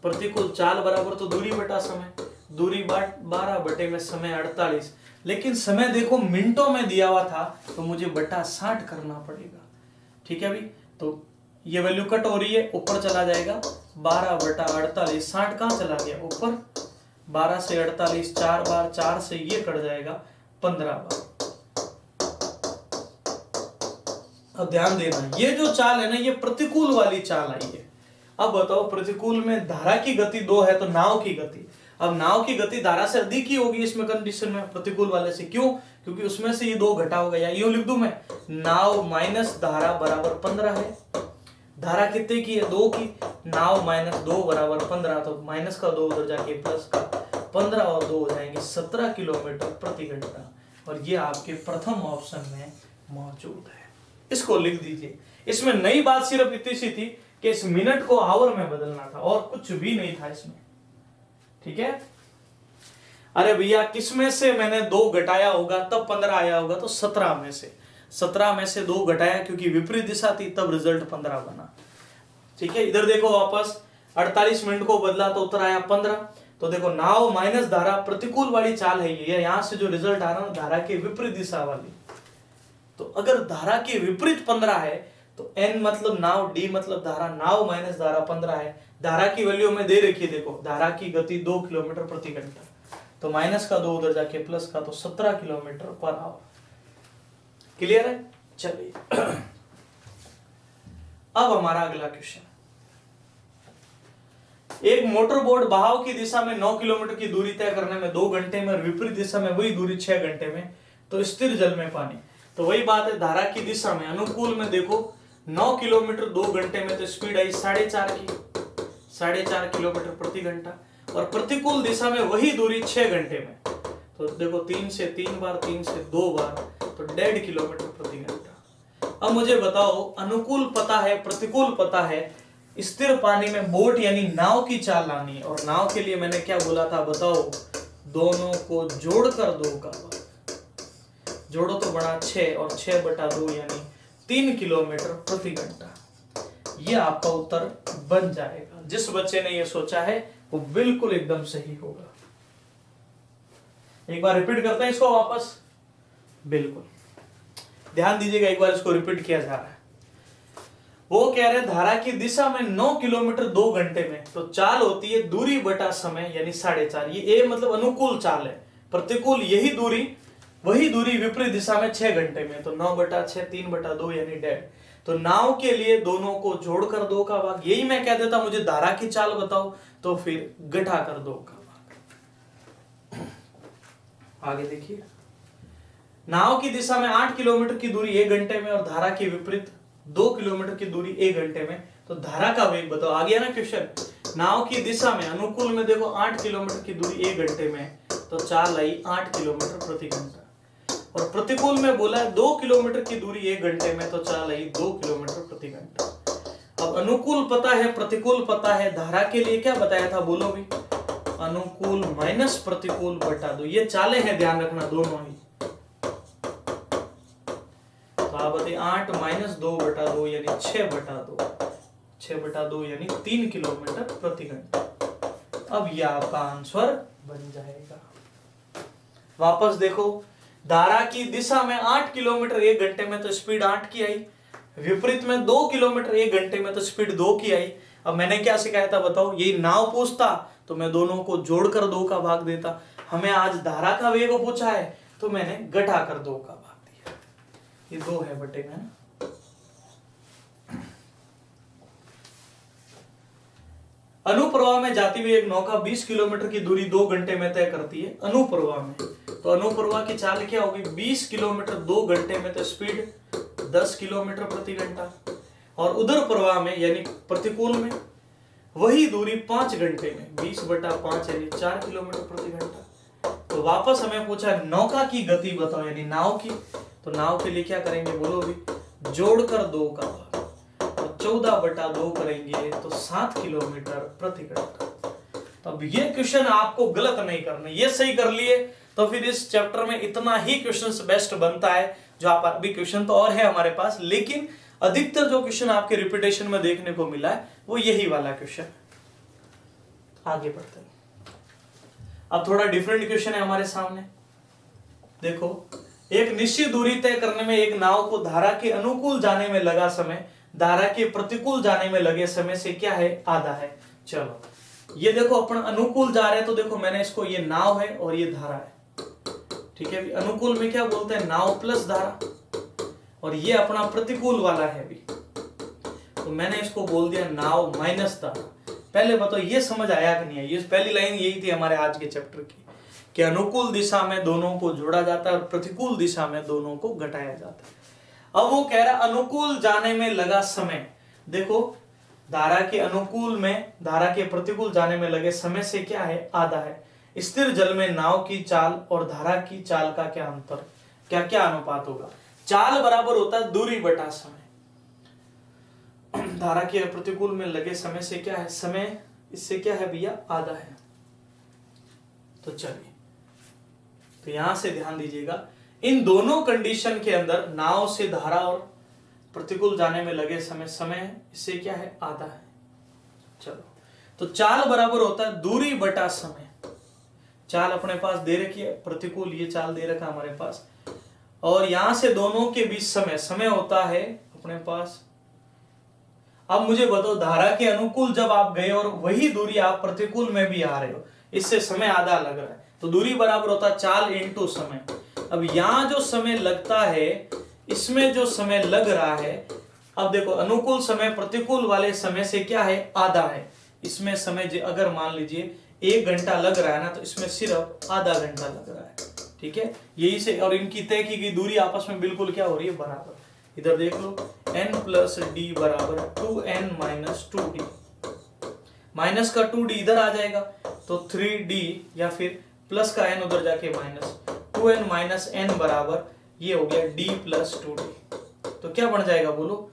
प्रतिकूल चाल बराबर तो दूरी बटा समय, दूरी 12 बटे में समय 48, लेकिन समय देखो मिनटों में दिया हुआ था, तो मुझे बटा 60 करना पड़ेगा, ठीक है भाई। तो ये वैल्यू कट हो रही है, ऊपर चला जाएगा 12/48, 60 कहां चला गया ऊपर, 12 से 48 4 बार, 4 से ये कट जाएगा 15 बार। अब ध्यान देना, ये जो चाल है ना, ये प्रतिकूल वाली चाल आई है। अब बताओ, प्रतिकूल में धारा की गति 2 है, तो नाव की गति, अब नाव की गति धारा से अधिक ही होगी इसमें कंडीशन में, प्रतिकूल वाले से। क्यों, क्योंकि उसमें से ये 2 घटा होगा, या यूं लिख दूं मैं, नाव माइनस धारा बराबर 15 है। धारा कितने की है, 2 की, नाव माइनस 2 बराबर 15, तो माइनस का 2 उधर जाके प्लस का 15 और 2 हो जाएंगे 17 किलोमीटर प्रति घंटा। और ये आपके प्रथम ऑप्शन में मौजूद है, इसको लिख दीजिए। इसमें नई बात सिर्फ इतनी सी थी कि इस मिनट को आवर में बदलना था, और कुछ भी नहीं था इसमें, ठीक है। अरे भैया, किसमें से मैंने 2 घटाया होगा तब 15 आया होगा, तो 17 में से, 17 में से 2 घटाया, क्योंकि विपरीत दिशा थी, तब रिजल्ट 15 बना, ठीक है। इधर देखो वापस 48 मिनट को बदला, तो उत्तर आया 15। तो देखो, नाव माइनस धारा, प्रतिकूल वाली चाल है ये, यहां से जो रिजल्ट आ रहा है धारा के विपरीत दिशा वाली। तो अगर धारा के विपरीत 15 है, तो n मतलब नाव, d मतलब धारा, नाव माइनस धारा 15 है। धारा की वैल्यू में दे रखी है, देखो धारा की गति 2 किलोमीटर प्रति घंटा, तो माइनस का 2 उधर जाके प्लस का, तो 17 किलोमीटर पर आवर। क्लियर है, चलिए। अब हमारा अगला क्वेश्चन, एक मोटर बोट बहाव की दिशा में 9 किलोमीटर की दूरी तय करने में 2 घंटे में, और विपरीत दिशा में वही दूरी 6 घंटे में, तो स्थिर जल में पानी। तो वही बात है, धारा की दिशा में, अनुकूल में देखो 9 किलोमीटर 2 घंटे में, तो स्पीड आई 4.5 की, 4.5 किलोमीटर प्रति घंटा। और प्रतिकूल दिशा में वही दूरी 6 घंटे में, तो देखो 3 से 3 बार, 3 से 2 बार, तो 1.5 किलोमीटर प्रति घंटा। अब मुझे बताओ, अनुकूल पता है, प्रतिकूल पता है, स्थिर पानी में बोट यानी नाव की चाल लानी है। और नाव के लिए मैंने क्या बोला था बताओ, दोनों को जोड़कर 2 का भाग, जोड़ो तो बड़ा 6, और 6/2 यानी 3 किलोमीटर प्रति घंटा। ये आपका उत्तर बन जाएगा। जिस बच्चे ने ये सोचा है वो बिल्कुल एकदम सही होगा। एक बार रिपीट करते हैं इसको वापस, बिल्कुल ध्यान दीजिएगा, एक बार इसको रिपीट किया जा रहा है। वो कह रहे धारा की दिशा में 9 किलोमीटर 2 घंटे में, तो चाल होती है दूरी बटा समय यानी 4.5। ये ए मतलब अनुकूल चाल है, प्रतिकूल यही दूरी, वही दूरी विपरीत दिशा में 6 घंटे में, तो 9/6 3/2 यानी 1.5। तो नाव के लिए दोनों को जोड़कर 2 का भाग, यही मैं कह देता मुझे धारा की चाल बताओ, तो फिर घटाकर 2 का भाग। आगे देखिए, नाव की दिशा में 8 किलोमीटर की दूरी 1 घंटे में, और धारा के विपरीत 2 किलोमीटर की दूरी 1 घंटे में, तो धारा का वेग बताओ। आ गया ना क्वेश्चन, नाव की दिशा में अनुकूल में देखो 8 किलोमीटर की दूरी 1 घंटे में, तो चाल आई 8 किलोमीटर प्रति घंटा। और प्रतिकूल में बोला है 2 किलोमीटर की दूरी 1 घंटे में, तो चाल आई 2 किलोमीटर प्रति घंटा। अब अनुकूल पता है, प्रतिकूल पता है, धारा के लिए क्या बताया था बोलो भी, अनुकूल माइनस प्रतिकूल बटा 2। ये चालें हैं, ध्यान रखना दोनों ही। तो आप बताइए 8 माइनस 2 बटा 2 यानी 6 बटा 2, 6 बटा 2 यानी 3 किलोमीटर प्रति घंटा। अब यह आपका आंसर बन जाएगा। वापस देखो, धारा की दिशा में 8 किलोमीटर 1 घंटे में, तो स्पीड 8 की आई। विपरीत में 2 किलोमीटर 1 घंटे में, तो स्पीड 2 की आई। अब मैंने क्या सिखाया था बताओ, यही नाव पूछता तो मैं दोनों को जोड़कर 2 का भाग देता। हमें आज धारा का वेग पूछा है तो मैंने घटाकर 2 का भाग दिया। ये 2 है बटे में ना। अनुप्रवाह में जाती हुई एक नौका 20 किलोमीटर की दूरी 2 घंटे में तय करती है। अनुप्रवाह में तो अनुप्रवाह की चाल क्या होगी, 20 किलोमीटर 2 घंटे में, तो स्पीड 10 किलोमीटर प्रति घंटा। और उधर प्रवाह में यानी प्रतिकूल में वही दूरी 5 घंटे में, 20 बटा 5 यानी 4 किलोमीटर प्रति घंटा। तो वापस हमें पूछा नौका की गति बताओ, यानी नाव की। तो नाव के लिए क्या करेंगे बोलो भी, जोड़कर 2 का भाग, तो 14 बटा 2 करेंगे तो 7 किलोमीटर प्रति घंटा। तो अब ये क्वेश्चन आपको गलत नहीं करना, ये सही कर लिए तो फिर इस चैप्टर में इतना ही क्वेश्चन बेस्ट बनता है। जो आप अभी क्वेश्चन तो और है हमारे पास, लेकिन अधिकतर जो क्वेश्चन आपके रिपीटेशन में देखने को मिला है वो यही वाला क्वेश्चन। आगे बढ़ते हैं। अब थोड़ा डिफरेंट क्वेश्चन है हमारे सामने। देखो, एक निश्चित दूरी तय करने में एक नाव को धारा के अनुकूल जाने में लगा समय धारा के प्रतिकूल जाने में लगे समय से क्या है, आधा है। चलो ये देखो, अपन अनुकूल जा रहे हैं तो देखो मैंने इसको, ये नाव है और ये धारा है, ठीक है। अनुकूल में क्या बोलते हैं, नाव प्लस धारा, और ये अपना प्रतिकूल वाला है भी, तो मैंने इसको बोल दिया नाव माइनस धारा। पहले बताओ ये समझ आया कि नहीं है? ये पहली लाइन यही थी हमारे आज के चैप्टर की, कि अनुकूल दिशा में दोनों को जोड़ा जाता है और प्रतिकूल दिशा में दोनों को घटाया जाता है। अब वो कह रहा अनुकूल जाने में लगा समय। देखो, धारा के अनुकूल में धारा के प्रतिकूल जाने में लगे समय से क्या है, आधा है। स्थिर जल में नाव की चाल और धारा की चाल का क्या अंतर, क्या क्या अनुपात होगा। चाल बराबर होता है दूरी बटा समय। धारा के प्रतिकूल में लगे समय से क्या है, समय इससे क्या है भैया, आधा है। तो चलिए, तो यहां से ध्यान दीजिएगा, इन दोनों कंडीशन के अंदर नाव से धारा और प्रतिकूल जाने में लगे समय, समय इससे क्या है, आधा है। चलो, तो चाल बराबर होता है दूरी बटा समय। चाल अपने पास दे रखी है, प्रतिकूल ये चाल दे रखा हमारे पास, और यहां से दोनों के बीच समय, समय होता है अपने पास। अब मुझे बताओ, धारा के अनुकूल जब आप गए और वही दूरी आप प्रतिकूल में भी आ रहे हो, इससे समय आधा लग रहा है, तो दूरी बराबर होता है चाल इंटू समय। अब यहां जो समय लगता है, इसमें जो समय लग रहा है, अब देखो अनुकूल समय प्रतिकूल वाले समय से क्या है, आधा है। इसमें समय अगर मान लीजिए 1 घंटा लग रहा है ना, तो इसमें सिर्फ आधा घंटा लग रहा है, ठीक है। यही से, और इनकी तय की गई दूरी आपस में बिल्कुल क्या हो रही है, बराबर। इधर देख लो, n प्लस डी बराबर 2n माइनस 2d। माइनस का 2d इधर आ जाएगा तो 3d, या फिर प्लस का n उधर जाके माइनस 2n माइनस n बराबर ये हो गया d प्लस 2d। तो क्या बन जाएगा बोलो,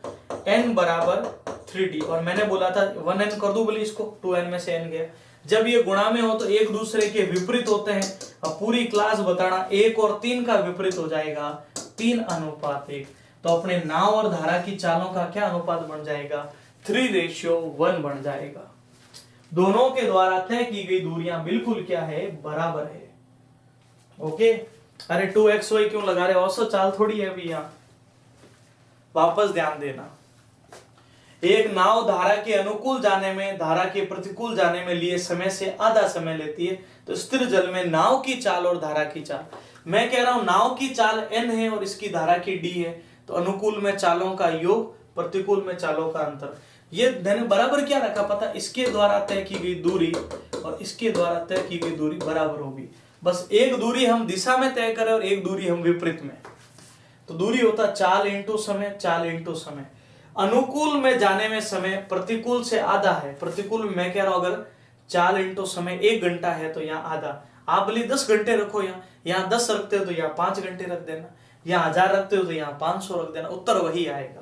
n बराबर 3d, और मैंने बोला था 1n कर दो बोले इसको, 2n में से n गया। जब ये गुणा में हो तो एक दूसरे के विपरीत होते हैं। अब पूरी क्लास बताना 1 और 3 का विपरीत हो जाएगा 3:1। तो अपने नाव और धारा की चालों का क्या अनुपात बन जाएगा, 3:1 बन जाएगा। दोनों के द्वारा तय की गई दूरियां बिल्कुल क्या है, बराबर है। ओके, अरे 2xy क्यों लगा रहे हो, औसत चाल थोड़ी है अभी। यहां वापस ध्यान देना, एक नाव धारा के अनुकूल जाने में धारा के प्रतिकूल जाने में लिए समय से आधा समय लेती है। तो स्थिर जल में नाव की चाल और धारा की चाल, मैं कह रहा हूं नाव की चाल n है और इसकी धारा की d है, तो अनुकूल में चालों का योग, प्रतिकूल में चालों का अंतर। ये मैंने बराबर क्या रखा पता, इसके द्वारा तय की गई दूरी और इसके द्वारा तय की गई दूरी बराबर होगी। बस एक दूरी हम दिशा में तय करें और एक दूरी हम विपरीत में, तो दूरी होता चाल इंटू समय, चाल इंटू समय। अनुकूल में जाने में समय प्रतिकूल से आधा है। प्रतिकूल में मैं कह रहा हूं अगर चाल इंटू समय 1 घंटा है तो यहाँ आधा। आप भले 10 घंटे रखो, यहाँ 10 रखते हो तो यहाँ 5 घंटे रख देना, यहाँ 1000 रखते हो तो यहाँ 500 रख देना, उत्तर वही आएगा।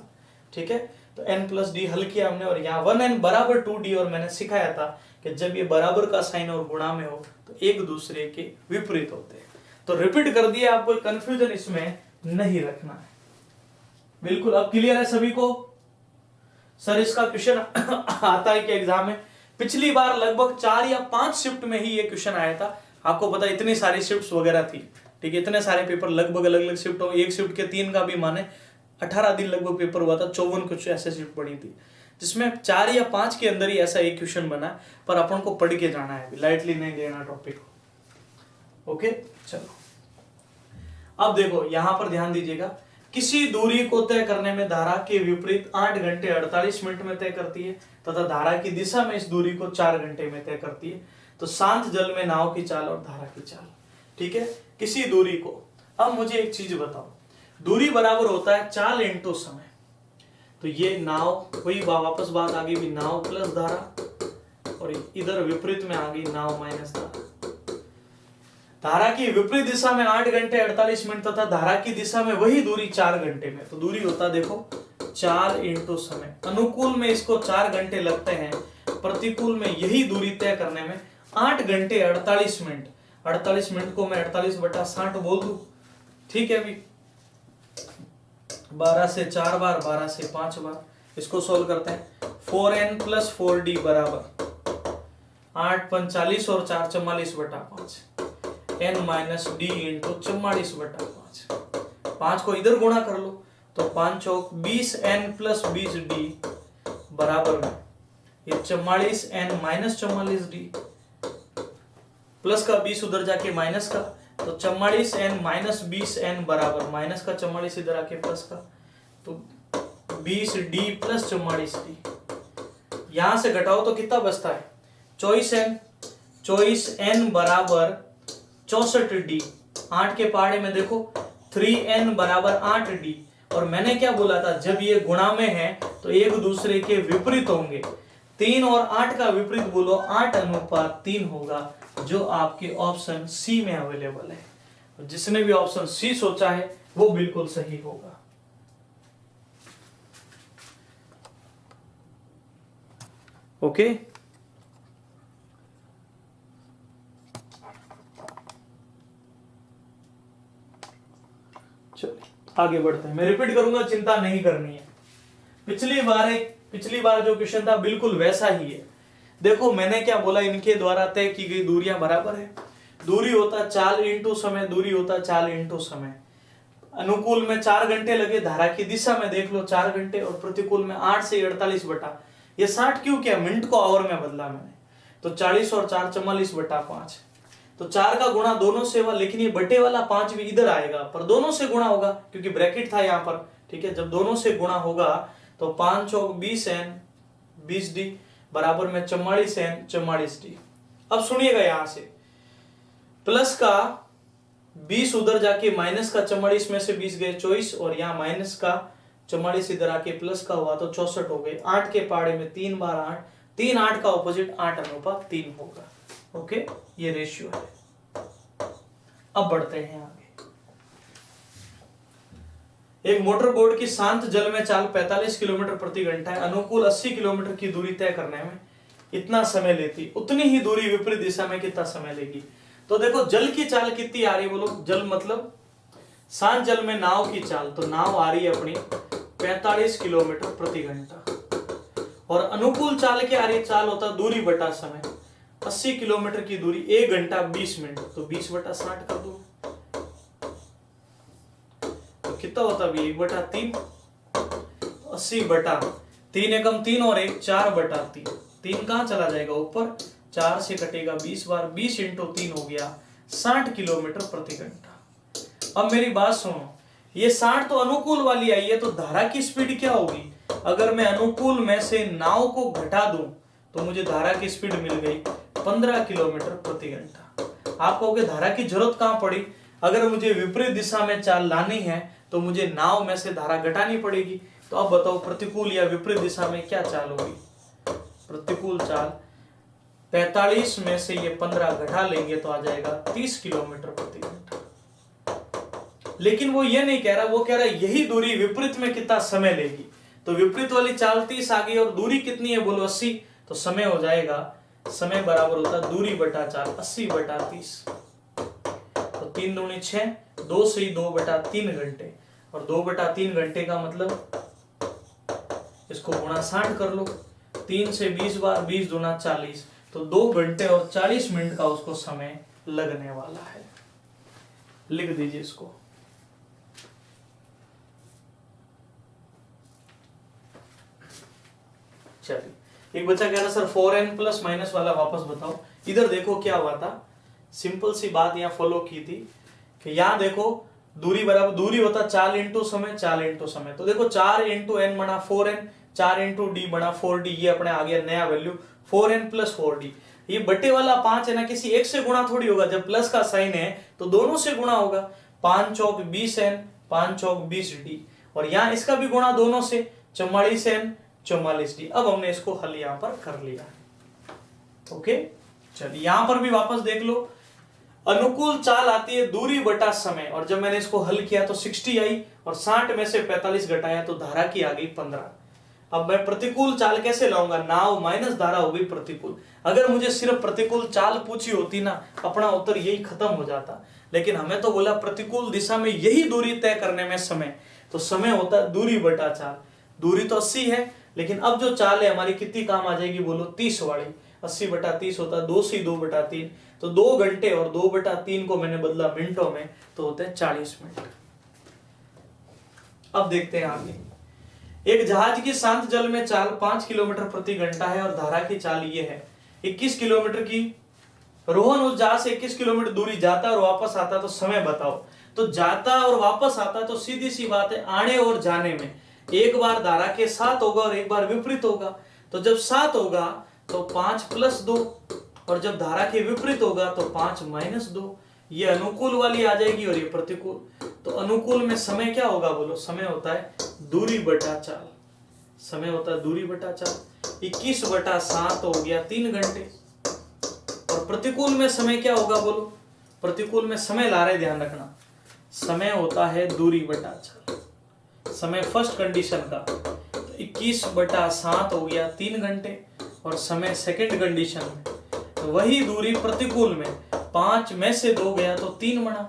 ठीक है, तो n प्लस डी हल किया हमने, और यहाँ 1n बराबर 2d, और मैंने सिखाया था कि जब ये बराबर का साइन और गुणा में हो तो एक दूसरे के विपरीत होते हैं। तो रिपीट कर दिया, आपको कंफ्यूजन इसमें नहीं रखना है। बिल्कुल अब क्लियर है सभी को? सर इसका क्वेश्चन आता है कि एग्जाम में? पिछली बार लगभग 4 या 5 शिफ्ट में ही ये क्वेश्चन आया था। आपको पता इतनी सारी शिफ्ट्स वगैरह थी, ठीक है, इतने सारे पेपर लगभग अलग अलग शिफ्ट हो, एक शिफ्ट के 3 का भी माने 18 दिन लगभग पेपर हुआ था, 54 कुछ ऐसे शिफ्ट पड़ी थी, जिसमें 4 या 5 के अंदर ही ऐसा एक क्वेश्चन बना। पर अपन को पढ़ के जाना है, लाइटली नहीं लेना टॉपिक को। ओके, चलो अब देखो यहां पर ध्यान दीजिएगा। किसी दूरी को तय करने में धारा के विपरीत 8 घंटे 48 मिनट में तय करती है तथा धारा की दिशा में इस दूरी को 4 घंटे में तय करती है। तो शांत जल में नाव की चाल और धारा की चाल, ठीक है, किसी दूरी को। अब मुझे एक चीज बताओ, दूरी बराबर होता है चाल इंटू समय। तो ये नाव, वही वापस बात आ गई भी, नाव प्लस धारा, और इधर विपरीत में आ गई नाव माइनस धारा। धारा की विपरीत दिशा में 8 घंटे 48 मिनट तथा धारा की दिशा में वही दूरी 4 घंटे में। तो दूरी होता है देखो 4 इंटू समय। अनुकूल में इसको 4 घंटे लगते हैं, प्रतिकूल में यही दूरी तय करने में 8 घंटे 48 मिनट। 48 मिनट को मैं 48/60 बोल दूं, ठीक है अभी 12 से 4 बार, 12 से 5 बार। इसको सोल्व करते हैं। 4n प्लस 4d बराबर 8 45 और 4 44/5, n माइनस डी इंटू 44/5। 5 को इधर गुणा कर लो तो 5 चौक 20n प्लस 20d बराबर में ये 44n माइनस 44d, प्लस का 20 उधर जाके माइनस का, तो 44n माइनस 20n बराबर माइनस का 44 इधर आके प्लस का, तो 20d प्लस 44d। यहां से घटाओ तो कितना बचता है 24n। 24n बराबर 64d। 8 के पहाड़े में देखो 3n बराबर 8d। और मैंने क्या बोला था, जब ये गुणा में है तो एक दूसरे के विपरीत होंगे। 3 और 8 का विपरीत बोलो 8:3 होगा, जो आपके ऑप्शन सी में अवेलेबल है। जिसने भी ऑप्शन सी सोचा है वो बिल्कुल सही होगा। ओके, चलिए आगे बढ़ते हैं। मैं रिपीट करूंगा, चिंता नहीं करनी है। पिछली बार जो क्वेश्चन था बिल्कुल वैसा ही है। देखो मैंने क्या बोला, इनके द्वारा तय की गई दूरियां बराबर है। दूरी होता चाल इंटू समय, दूरी होता चाल इंटू समय। अनुकूल में 4 घंटे लगे, धारा की दिशा में देख लो 4 घंटे, और प्रतिकूल में 8 से 48 बटा, ये 60 क्यों किया, मिनट को आवर में बदला मैंने, तो 40 और 4 44/5। तो 4 का गुणा दोनों से हुआ, लेकिन ये बटे वाला 5 भी इधर आएगा, पर दोनों से गुणा होगा क्योंकि ब्रैकेट था यहाँ पर, ठीक है। जब दोनों से गुणा होगा तो 5 चौक 20n 20d बराबर में 44n 44d। अब सुनिएगा, यहां से प्लस का 20 उधर जाके माइनस का 44 में से 20 गए 24, और यहाँ माइनस का 44 इधर आके प्लस का हुआ तो 64 हो गए। 8 के पहाड़े में 3 बार 8, 3 8 का ऑपोजिट 8:3 होगा। ओके, ये रेशियो है। अब बढ़ते हैं आगे। एक मोटर बोट की शांत जल में चाल 45 किलोमीटर प्रति घंटा है। अनुकूल 80 किलोमीटर की दूरी तय करने में इतना समय लेती, उतनी ही दूरी विपरीत दिशा में कितना समय लेगी। तो देखो जल की चाल कितनी आ रही है, बोलो। जल मतलब शांत जल में नाव की चाल, तो नाव आ रही है अपनी 45 किलोमीटर प्रति घंटा, और अनुकूल चाल क्या आ रही है, चाल होता दूरी बटा समय। 80 किलोमीटर की दूरी 1 घंटा 20 मिनट, तो 20/60 कर दो, तो कितना होता है 1/3। 80/3 एकम 3 और 1 4/3। 3 कहां चला जाएगा ऊपर, 4 से कटेगा 20 बार, 20 इंटू 3 हो गया 60 किलोमीटर प्रति घंटा। अब मेरी बात सुनो, ये 60 तो अनुकूल वाली आई है, तो धारा की स्पीड क्या होगी। अगर मैं अनुकूल में से नाव को घटा दूं तो मुझे धारा की स्पीड मिल गई 15 किलोमीटर प्रति घंटा। आप कहोगे धारा की जरूरत कहां पड़ी, अगर मुझे विपरीत दिशा में चाल लानी है तो मुझे नाव में से धारा घटानी पड़ेगी। तो अब बताओ प्रतिकूल या विपरीत दिशा में क्या चाल होगी? प्रतिकूल चाल 45 में से ये 15 घटा लेंगे तो आ जाएगा 30 किलोमीटर प्रति घंटा। लेकिन वो ये नहीं कह रहा, वो कह रहा है यही दूरी विपरीत में कितना समय लेगी। तो विपरीत वाली चाल 30 आ गई और दूरी कितनी है बोलो 80, तो समय हो जाएगा, समय बराबर होता है दूरी बटा चाल 80 बटा 30। तो 3 दूनी 6, 2 से 2 बटा 3 घंटे, और 2 बटा 3 घंटे का मतलब इसको गुणा 60 कर लो, 3 से 20 बार, 20 दूना 40, तो 2 घंटे और 40 मिनट का उसको समय लगने वाला है। लिख दीजिए इसको। चलिए, एक बच्चा कह रहा सर 4n प्लस माइनस वाला वापस बताओ। इधर देखो क्या हुआ था, सिंपल सी बात यहाँ फॉलो की थी कि यहाँ देखो दूरी बराबर, दूरी होता 4 इंटू समय, 4 इंटू समय। तो देखो 4 इंटू एन बना 4n, 4 इंटू डी बना 4d, ये अपने आ गया नया वैल्यू 4n प्लस 4d। ये बटे वाला 5 है ना, किसी एक से गुणा थोड़ी होगा, जब प्लस का साइन है तो दोनों से गुणा होगा। 5 चौक 20n, 5 चौक 20d, और यहाँ इसका भी गुणा दोनों से, 44n 44d। अब हमने इसको हल यहाँ पर कर लिया। ओके, चलिए यहां पर भी वापस देख लो, अनुकूल चाल आती है दूरी बटा समय, और जब मैंने इसको हल किया तो 60 आई, और 60 में से 45 घटाया तो धारा की आ गई 15। अब मैं प्रतिकूल चाल कैसे लाऊंगा? नाव माइनस धारा हो गई प्रतिकूल। अगर मुझे सिर्फ प्रतिकूल चाल पूछी होती ना, अपना उत्तर यही खत्म हो जाता। लेकिन हमें तो बोला प्रतिकूल दिशा में यही दूरी तय करने में समय, तो समय होता है दूरी बटा चाल। दूरी तो 80 है, लेकिन अब जो चाल है हमारी कितनी काम आ जाएगी बोलो? 30 वाली। 80 बटा 30 होता है 2 से 2 बटा 3, तो 2 घंटे और 2 बटा 3 को मैंने बदला मिनटों में, तो होते हैं 40 मिनट। अब देखते हैं आगे। एक जहाज की शांत जल में चाल 5 किलोमीटर प्रति घंटा है, और धारा की चाल ये है 21 किलोमीटर की। रोहन उस जहाज से 21 किलोमीटर दूरी जाता और वापस आता, तो समय बताओ। तो जाता और वापस आता, तो सीधी सी बात है, आने और जाने में एक बार धारा के साथ होगा और एक बार विपरीत होगा। तो जब साथ होगा तो 5 प्लस 2, और जब धारा के विपरीत होगा तो 5 माइनस 2। ये अनुकूल वाली आ जाएगी और ये प्रतिकूल। तो अनुकूल में समय क्या होगा बोलो? समय होता है दूरी बटा चाल। समय होता है दूरी बटा चाल। 21 बटा 7 हो गया 3 घंटे। और प्रतिकूल में समय क्या होगा बोलो? प्रतिकूल में समय ला रहे, ध्यान रखना, समय होता है दूरी बटा चाल। समय फर्स्ट कंडीशन का, तो 21 बटा 7 हो गया 3 घंटे, और समय सेकंड कंडीशन में, तो वही दूरी प्रतिकूल में 5 में से 2 गया तो 3 बना।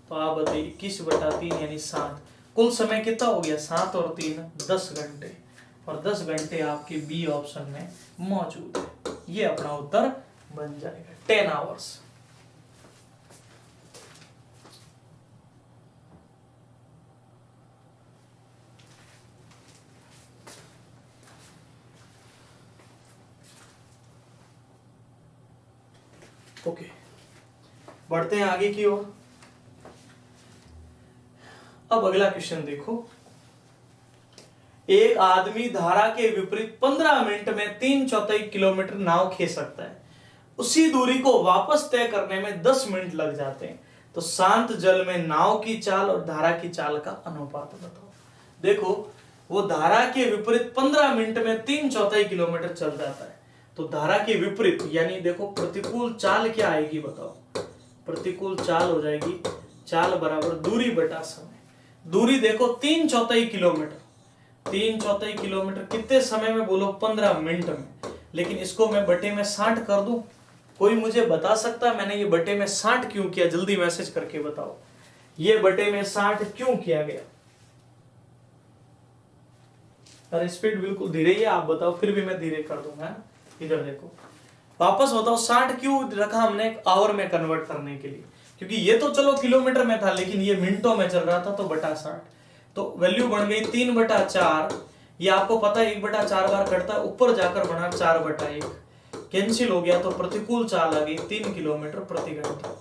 तो आप बताइए 21 बटा 3 यानी 7। कुल समय कितना हो गया? 7 और 3 10 घंटे, और 10 घंटे आपके बी ऑप्शन में मौजूद है। ये अपना उत्तर बन जाएगा 10 आवर्स। ओके, बढ़ते हैं आगे की ओर। अब अगला क्वेश्चन देखो। एक आदमी धारा के विपरीत 15 मिनट में 3/4 किलोमीटर नाव खींच सकता है। उसी दूरी को वापस तय करने में 10 मिनट लग जाते हैं। तो शांत जल में नाव की चाल और धारा की चाल का अनुपात बताओ। देखो, वो धारा के विपरीत 15 मिनट में 3/4 किलोमीटर चल जाता है। तो धारा के विपरीत यानी देखो प्रतिकूल चाल क्या आएगी बताओ? प्रतिकूल चाल हो जाएगी चाल बराबर दूरी बटा समय। दूरी देखो 3/4 किलोमीटर, 3/4 किलोमीटर कितने समय में बोलो? 15 मिनट में। लेकिन इसको मैं बटे में 60 कर दूं? कोई मुझे बता सकता है मैंने ये बटे में 60 क्यों किया? जल्दी मैसेज करके बताओ, ये बटे में 60 क्यों किया गया? अरे स्पीड बिल्कुल धीरे ही है, आप बताओ, फिर भी मैं धीरे कर दूंगा। इधर देखो, वापस बताओ 60 क्यों रखा हमने? आवर में कन्वर्ट करने के लिए, क्योंकि ये तो चलो किलोमीटर में था, लेकिन ये मिनटों में चल रहा था, तो बटा 60। तो वैल्यू बन गई 3/4। ये आपको पता है 1/4 बार कटता है, ऊपर जाकर बना 4/1, कैंसिल हो गया। तो प्रतिकूल चाल आ गई 3 किलोमीटर प्रति घंटा।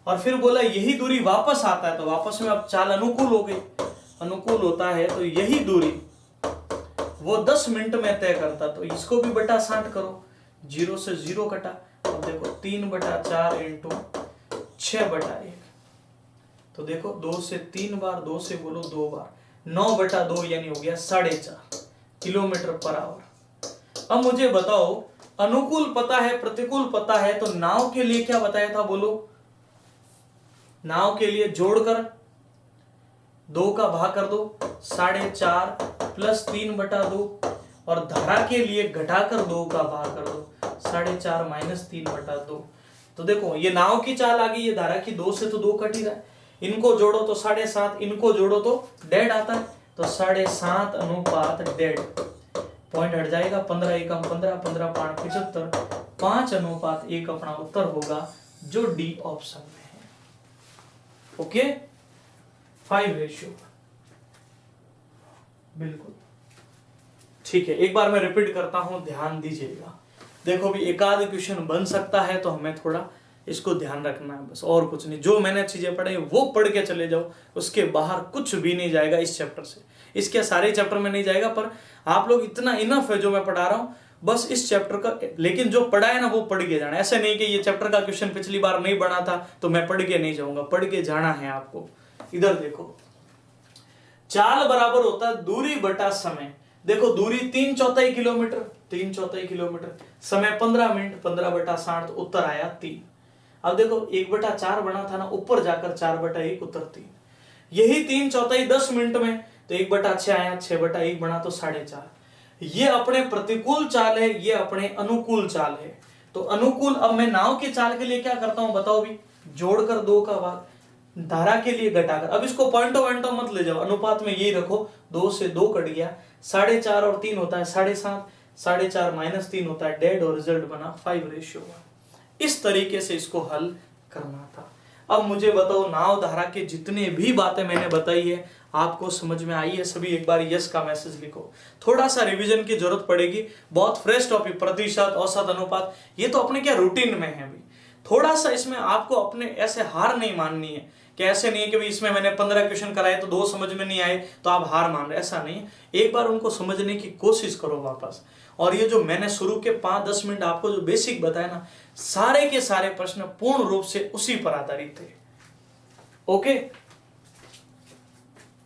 और फिर बोला यही दूरी वापस आता है, तो वापस में अब चाल अनुकूल हो गई। अनुकूल होता है तो यही दूरी वो 10 मिनट में तय करता, तो इसको भी बटा 60 करो, 0 से 0 कटा। अब देखो 3/4 इंटू 6/1, तो देखो 2 से 3 बार, 2 से बोलो 2 बार, 9/2 यानी हो गया 4.5 किलोमीटर पर आवर। अब मुझे बताओ, अनुकूल पता है, प्रतिकूल पता है, तो नाव के लिए क्या बताया था बोलो? नाव के लिए जोड़कर 2 का भाग कर दो, 4.5 प्लस 3/2, और धारा के लिए घटाकर 2 का भाग कर दो, 4.5 माइनस 3/2। तो देखो ये नाव की चाल आ गई, ये धारा की 2 से तो 2 कट ही रहा है, इनको जोड़ो तो 7.5, इनको जोड़ो तो डेढ़ आता है, तो 7.5 अनुपात डेढ़, पॉइंट हट जाएगा, 15 एकम 15, 15 5 75, 5:1 अपना उत्तर होगा जो डी ऑप्शन में है। ओके, 5:, बिल्कुल ठीक है। एक बार मैं रिपीट करता हूं, ध्यान दीजिएगा। देखो भी एक आध क्वेश्चन बन सकता है, तो हमें थोड़ा इसको ध्यान रखना है, बस और कुछ नहीं। जो मैंने चीजें पढ़ी वो पढ़ के चले जाओ, उसके बाहर कुछ भी नहीं जाएगा इस चैप्टर से। इसके सारे चैप्टर में नहीं जाएगा, पर आप लोग इतना इनफ है जो मैं पढ़ा रहा हूं, बस इस चैप्टर का, लेकिन जो पढ़ा है ना वो पढ़ के जाना। ऐसे नहीं कि ये चैप्टर का क्वेश्चन पिछली बार नहीं बना था तो मैं पढ़ के नहीं जाऊंगा, पढ़ के जाना है आपको। इधर देखो, चाल बराबर होता है दूरी बटा समय। देखो दूरी 3/4 किलोमीटर, 3/4 किलोमीटर, समय 15 मिनट, 15/60, तो उत्तर आया 3। अब देखो 1/4 बना था ना, ऊपर जाकर 4/1, उत्तर 3। यही 3/4 10 मिनट में, तो 1/6 आया, 6/1 बना तो 4.5। ये अपने प्रतिकूल चाल है, ये अपने अनुकूल चाल है। तो अनुकूल, अब मैं नाव की चाल के लिए क्या करता हूं बताओ भी, जोड़कर 2 का भाग, धारा के लिए घटाकर। अब इसको पॉइंटो मत ले जाओ, अनुपात में यही रखो, 2 से 2 कट गया, 4.5 और 3 होता है 7.5, 4.5 माइनस 3 होता है डेढ़, और रिजल्ट बना 5:1। इस तरीके से इसको हल करना था। अब मुझे बताओ, नाव धारा के जितने भी बातें मैंने बताई है आपको समझ में आई है सभी? एक बार यस का मैसेज लिखो। थोड़ा सा रिवीजन की जरूरत पड़ेगी, बहुत फ्रेश टॉपिक, प्रतिशत, औसत, अनुपात, ये तो अपने क्या रूटीन में है अभी। थोड़ा सा इसमें आपको अपने ऐसे हार नहीं माननी है, कि ऐसे नहीं है कि भाई इसमें मैंने 15 क्वेश्चन कराए तो 2 समझ में नहीं आए तो आप हार मान रहे, ऐसा नहीं है। एक बार उनको समझने की कोशिश करो वापस। और ये जो मैंने शुरू के 5-10 मिनट आपको जो बेसिक बताया ना, सारे के सारे प्रश्न पूर्ण रूप से उसी पर आधारित थे। ओके,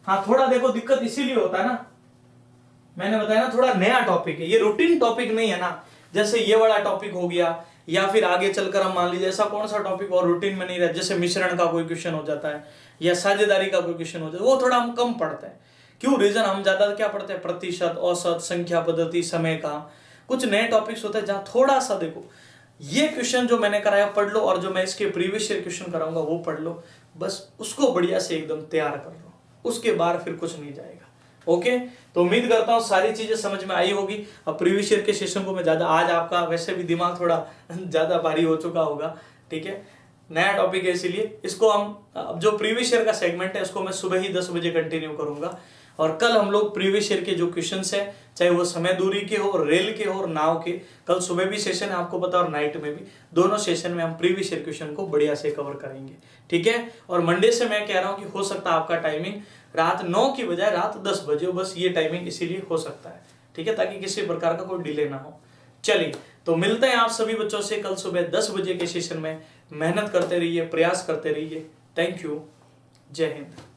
हाँ थोड़ा देखो दिक्कत इसीलिए होता है ना, मैंने बताया ना थोड़ा नया टॉपिक है, ये रूटीन टॉपिक नहीं है ना। जैसे ये वाला टॉपिक हो गया, या फिर आगे चलकर हम मान लीजिए ऐसा कौन सा टॉपिक और रूटीन में नहीं रहता, जैसे मिश्रण का कोई क्वेश्चन हो जाता है या साझेदारी का कोई क्वेश्चन हो जाता है, वो थोड़ा हम कम पढ़ते हैं। क्यों? रीजन हम ज्यादा क्या पढ़ते हैं? प्रतिशत, औसत, संख्या पद्धति, समय का। कुछ नए टॉपिक्स होते हैं जहां थोड़ा सा देखो, ये क्वेश्चन जो मैंने कराया पढ़ लो, और जो मैं इसके प्रीवियस ईयर क्वेश्चन कराऊंगा वो पढ़ लो, बस उसको बढ़िया से एकदम तैयार कर लो, उसके बाद फिर कुछ नहीं जाएगा। ओके, तो उम्मीद करता हूँ सारी चीजें समझ में आई होगी। अब प्रीवियस ईयर के सेशन को मैं ज्यादा, आज आपका वैसे भी दिमाग थोड़ा ज्यादा भारी हो चुका होगा, ठीक है, नया टॉपिक है इसीलिए इसको हम, अब जो प्रीवियस ईयर का सेगमेंट है उसको मैं सुबह ही 10 बजे कंटिन्यू करूंगा। और कल हम लोग प्रीवियस ईयर के जो क्वेश्चंस है, चाहे वो समय दूरी के हो, रेल के हो और नाव के, कल सुबह भी सेशन है आपको पता, और नाइट में भी, दोनों सेशन में हम प्रीवियस ईयर क्वेश्चन को बढ़िया से कवर करेंगे, ठीक है। और मंडे से मैं कह रहा हूँ कि हो सकता है आपका टाइमिंग रात 9 की बजाय रात 10 बजे हो, बस ये टाइमिंग इसीलिए हो सकता है, ठीक है, ताकि किसी प्रकार का कोई डिले ना हो। चलिए, तो मिलते हैं आप सभी बच्चों से कल सुबह 10 बजे के सेशन में। मेहनत करते रहिए, प्रयास करते रहिए। थैंक यू, जय हिंद।